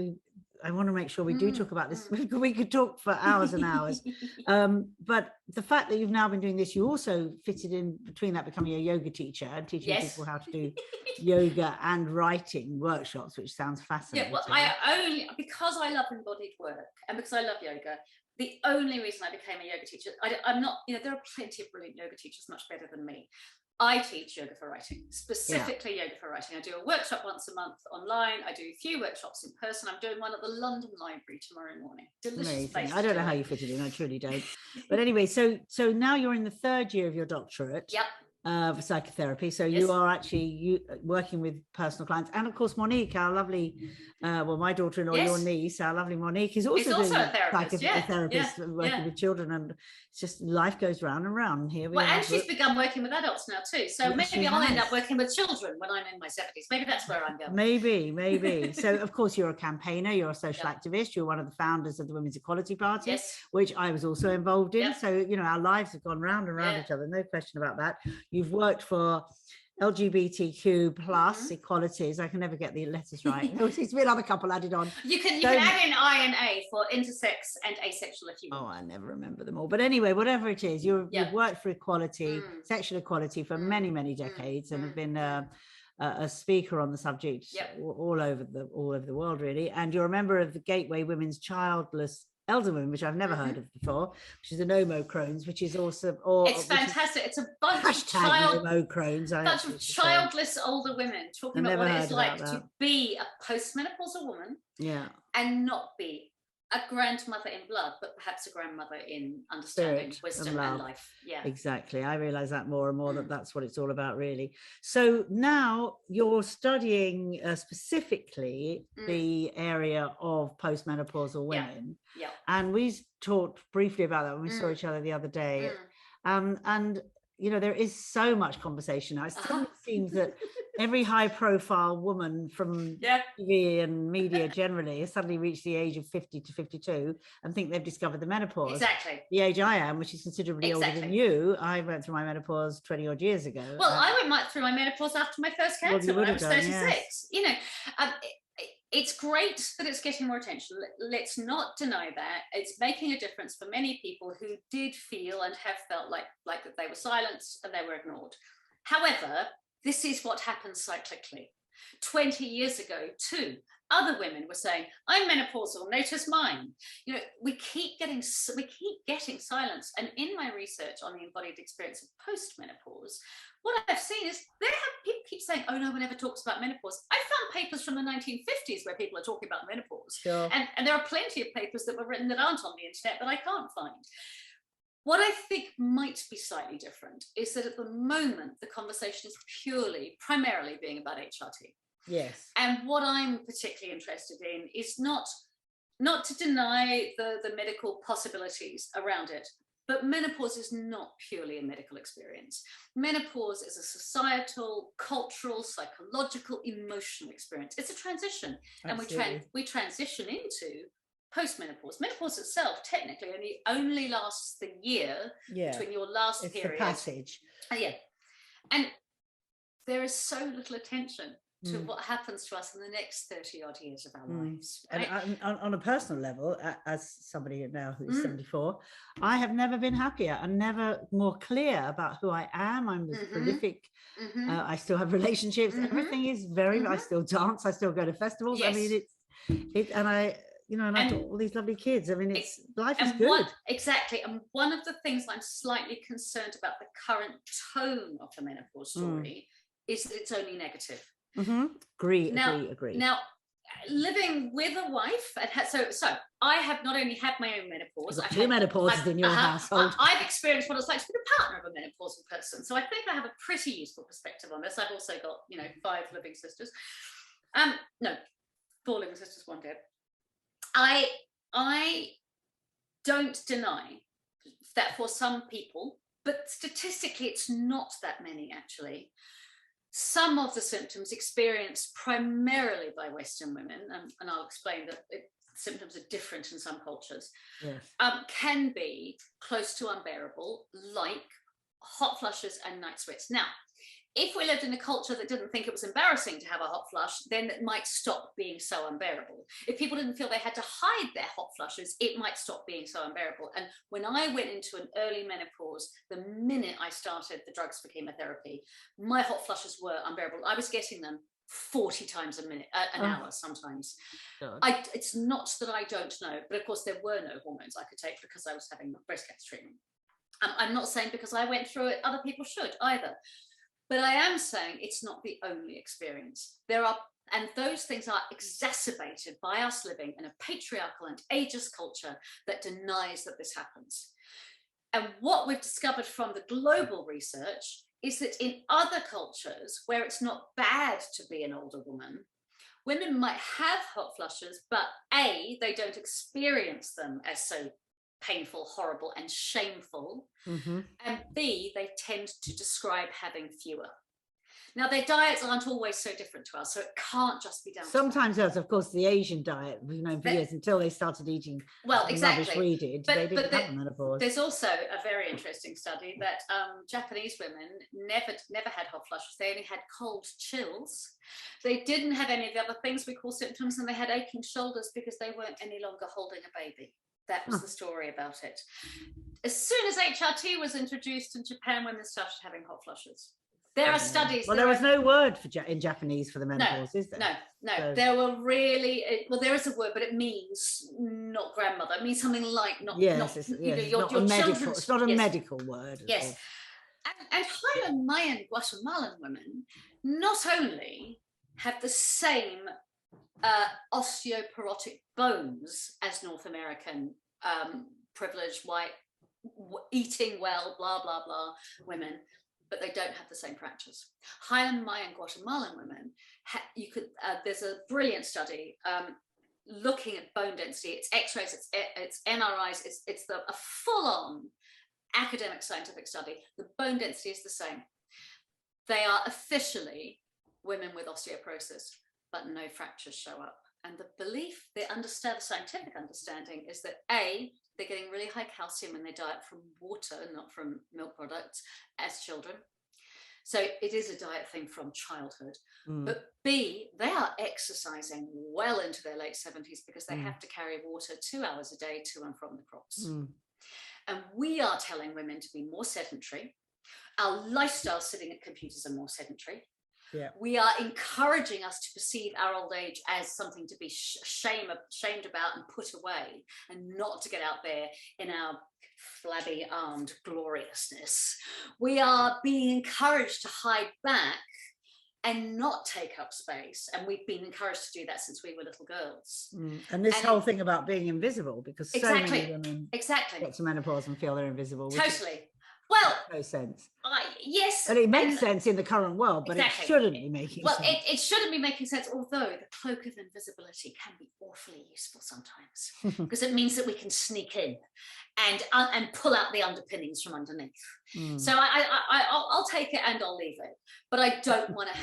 I want to make sure we do talk about this. We could talk for hours and hours. But the fact that you've now been doing this, you also fitted in between that becoming a yoga teacher and teaching people how to do yoga and writing workshops, which sounds fascinating. Yeah, well, because I love embodied work and because I love yoga, the only reason I became a yoga teacher, I'm not, you know, there are plenty of brilliant yoga teachers much better than me. I teach yoga for writing, specifically yoga for writing. I do a workshop once a month online. I do a few workshops in person. I'm doing one at the London Library tomorrow morning. Delicious place. I don't know how you fit it in. I truly don't. But anyway, so now you're in the 3rd year of your doctorate. Of psychotherapy. So you are actually working with personal clients. And of course, Monique, our lovely, my daughter-in-law, your niece, our lovely Monique, is also a therapist working with children. And it's just life goes round and round. And here we are. And she's begun working with adults now too. So maybe I'll end up working with children when I'm in my 70s. Maybe that's where I'm going. Maybe. So of course, you're a campaigner, you're a social activist, you're one of the founders of the Women's Equality Party, which I was also involved in. So, you know, our lives have gone round and round each other. No question about that. You've worked for LGBTQ plus equalities. I can never get the letters right. There seems to be another couple added on. You can add in I and A for intersex and asexual if you want. Oh, I never remember them all. But anyway, whatever it is, you've worked for equality, sexual equality for many, many decades, and have been a speaker on the subject all over the world, really. And you're a member of the Gateway Women's Childless Elder Women, which I've never heard of before, which is a Nomo Crohn's, which is awesome. It's fantastic. It's a bunch of childless older women talking about what it's like to be a postmenopausal woman and not be a grandmother in blood, but perhaps a grandmother in understanding, wisdom and life. Exactly. I realize that more and more, that's what it's all about, really. So now you're studying specifically the area of postmenopausal women. And we talked briefly about that when we saw each other the other day. And you know, there is so much conversation now. It still seems that every high profile woman from TV and media generally has suddenly reached the age of 50 to 52 and think they've discovered the menopause. Exactly. The age I am, which is considerably older than you. I went through my menopause 20 odd years ago. Well, I went through my menopause after my first cancer when I was 36. You know, it's great that it's getting more attention. Let's not deny that. It's making a difference for many people who did feel and have felt like that they were silenced and they were ignored. However, this is what happens cyclically. 20 years ago, too, other women were saying, I'm menopausal, notice mine. You know, we keep getting silence. And in my research on the embodied experience of post-menopause, what I've seen is people keep saying, oh, no one ever talks about menopause. I found papers from the 1950s where people are talking about menopause. And there are plenty of papers that were written that aren't on the internet that I can't find. What I think might be slightly different is that at the moment, the conversation is primarily being about HRT. Yes. And what I'm particularly interested in is not to deny the medical possibilities around it, but menopause is not purely a medical experience. Menopause is a societal, cultural, psychological, emotional experience. It's a transition. Absolutely. And we transition into post-menopause. Menopause itself technically only lasts the year between your last period. It's the passage. And there is so little attention to what happens to us in the next 30 odd years of our lives. Right? And on a personal level, as somebody now who's 74, I have never been happier and never more clear about who I am. I'm as prolific. I still have relationships. Everything is very, I still dance. I still go to festivals. Yes. I mean, you know, and I've got And all these lovely kids. I mean, it's life is and good. exactly. And one of the things I'm slightly concerned about the current tone of the menopause story is that it's only negative. Agree. Now, living with a wife, so I have not only had my own menopause, I've two menopauses in your household. I've experienced what it's like to be the partner of a menopausal person, so I think I have a pretty useful perspective on this. I've also got 5 living sisters, no, 4 living sisters, 1 dead. I don't deny that for some people, but statistically it's not that many actually, some of the symptoms experienced primarily by Western women, and I'll explain that symptoms are different in some cultures, can be close to unbearable, like hot flushes and night sweats. Now, if we lived in a culture that didn't think it was embarrassing to have a hot flush, then it might stop being so unbearable. If people didn't feel they had to hide their hot flushes, it might stop being so unbearable. And when I went into an early menopause, the minute I started the drugs for chemotherapy, my hot flushes were unbearable. I was getting them 40 times a minute, an hour sometimes. It's not that I don't know, but of course there were no hormones I could take because I was having breast cancer treatment. I'm not saying because I went through it, other people should either. But I am saying it's not the only experience. And those things are exacerbated by us living in a patriarchal and ageist culture that denies that this happens. And what we've discovered from the global research is that in other cultures where it's not bad to be an older woman, women might have hot flushes, but A, they don't experience them as so painful, horrible, and shameful. And B, they tend to describe having fewer. Now, their diets aren't always so different to us, so it can't just be down sometimes there's, of course, the Asian diet we've known for years until they started eating rubbish we did. They didn't have menopause. There's also a very interesting study that Japanese women never had hot flushes. They only had cold chills. They didn't have any of the other things we call symptoms, and they had aching shoulders because they weren't any longer holding a baby. That was the story about it. As soon as HRT was introduced in Japan, women started having hot flushes. There are studies. Well, there was no word in Japanese for the menopause, is there? No. So, there were really, there is a word, but it means not grandmother. It means something like not. Yes, your medical. It's not a medical word. Yes, and Highland Mayan Guatemalan women not only have the same osteoporotic bones as North American privileged white eating well blah blah blah women, but they don't have the same fractures. Highland Mayan Guatemalan women, there's a brilliant study looking at bone density. It's X-rays, it's MRIs, it's a full-on academic scientific study. The bone density is the same. They are officially women with osteoporosis, but no fractures show up. And the scientific understanding is that A, they're getting really high calcium in their diet from water, not from milk products, as children. So it is a diet thing from childhood. But B, they are exercising well into their late 70s because they have to carry water 2 hours a day to and from the crops. And we are telling women to be more sedentary. Our lifestyle sitting at computers are more sedentary. Yeah. We are encouraging us to perceive our old age as something to be shamed about and put away, and not to get out there in our flabby armed gloriousness. We are being encouraged to hide back and not take up space, and we've been encouraged to do that since we were little girls. And this whole thing about being invisible, because so many women get to menopause and feel they're invisible. Totally. Well, no sense. Yes. And it makes sense in the current world, but it shouldn't be making sense. Well, it shouldn't be making sense, although the cloak of invisibility can be awfully useful sometimes, because it means that we can sneak in and pull out the underpinnings from underneath. So I'll take it and I'll leave it, but I don't want to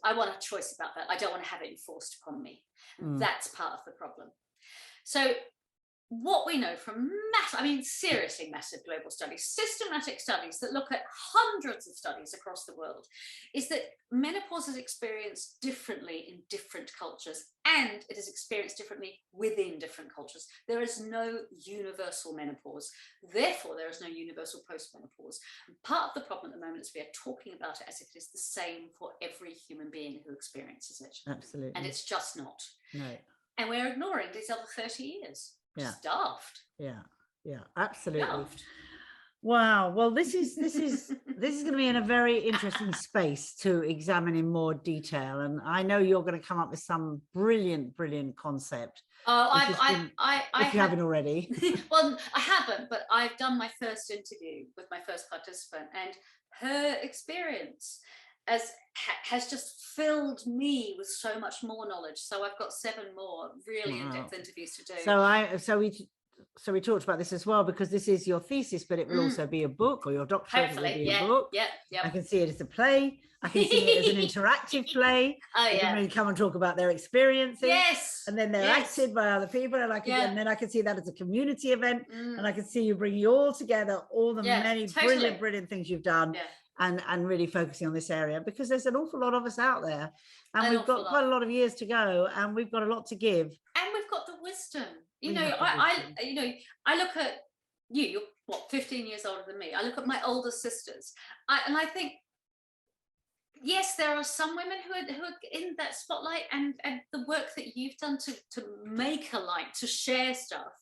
I want a choice about that. I don't want to have it enforced upon me. That's part of the problem. So what we know from seriously massive global studies, systematic studies that look at hundreds of studies across the world, is that menopause is experienced differently in different cultures, and it is experienced differently within different cultures. There is no universal menopause. Therefore, there is no universal postmenopause. And part of the problem at the moment is we are talking about it as if it is the same for every human being who experiences it. Absolutely. And it's just not. No. and we're ignoring these other 30 years. Yeah. Just daft. Yeah, absolutely. Daft. Wow. Well, this is going to be in a very interesting space to examine in more detail, and I know you're going to come up with some brilliant concept. If you haven't already. Well, I haven't, but I've done my first interview with my first participant, and her experience has just filled me with so much more knowledge. So I've got 7 more really in-depth interviews to do. So we talked about this as well, because this is your thesis, but it will also be a book, or your doctorate. Hopefully, will be a book. Yeah. I can see it as a play. I can see it as an interactive play. Oh yeah. They come and talk about their experiences. Yes. And then they're acted by other people, and and then I can see that as a community event, and I can see you bringing all together all the many brilliant things you've done. And really focusing on this area, because there's an awful lot of us out there, and we've got quite a lot of years to go, and we've got a lot to give, and we've got the wisdom. I look at you're what, 15 years older than me. I look at my older sisters, and I think, yes, there are some women who are in that spotlight, and the work that you've done to make a light, to share stuff.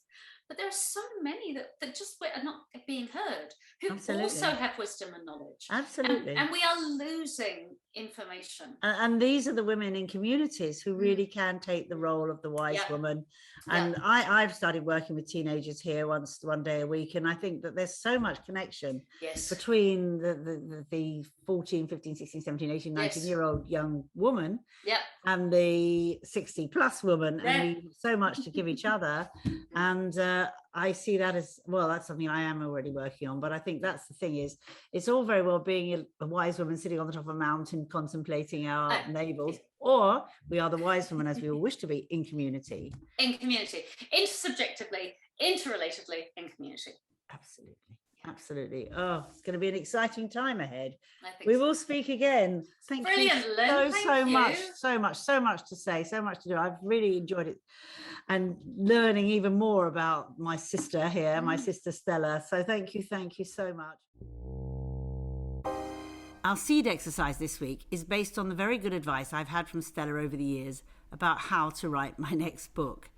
But there are so many that just are not being heard, who also have wisdom and knowledge. Absolutely. And we are losing information. And these are the women in communities who really can take the role of the wise woman. And I've started working with teenagers here one day a week, and I think that there's so much connection between the 14, 15, 16, 17, 18, 19-year-old young woman and the 60 plus woman, and we have so much to give each other. And I see that as well. That's something I am already working on, but I think that's the thing, is it's all very well being a wise woman sitting on the top of a mountain contemplating our navels, or we are the wise woman, as we all wish to be, in community, intersubjectively, interrelatively, in community. Absolutely. Oh, it's going to be an exciting time ahead. We will speak again. Thank you so much to say, so much to do. I've really enjoyed it, and learning even more about my sister here, my sister Stella. So thank you so much. Our seed exercise this week is based on the very good advice I've had from Stella over the years about how to write my next book.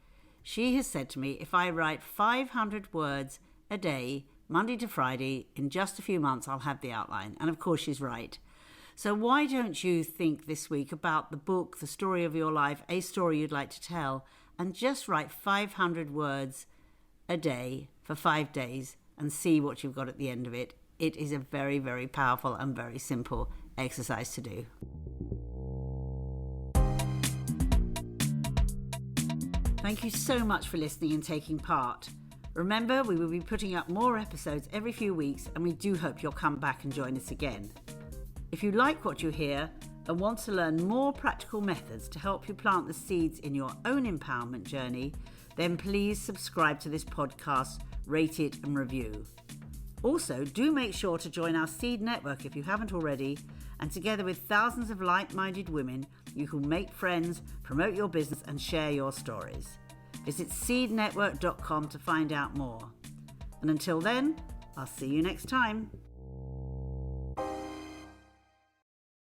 She has said to me, if I write 500 words a day, Monday to Friday, in just a few months, I'll have the outline. And of course, she's right. So why don't you think this week about the book, the story of your life, a story you'd like to tell, and just write 500 words a day for 5 days and see what you've got at the end of it. It is a very, very powerful and very simple exercise to do. Thank you so much for listening and taking part. Remember, we will be putting up more episodes every few weeks, and we do hope you'll come back and join us again. If you like what you hear and want to learn more practical methods to help you plant the seeds in your own empowerment journey, then please subscribe to this podcast, rate it and review. Also, do make sure to join our Seed Network if you haven't already, and together with thousands of like-minded women, you can make friends, promote your business and share your stories. Visit seednetwork.com to find out more. And until then, I'll see you next time.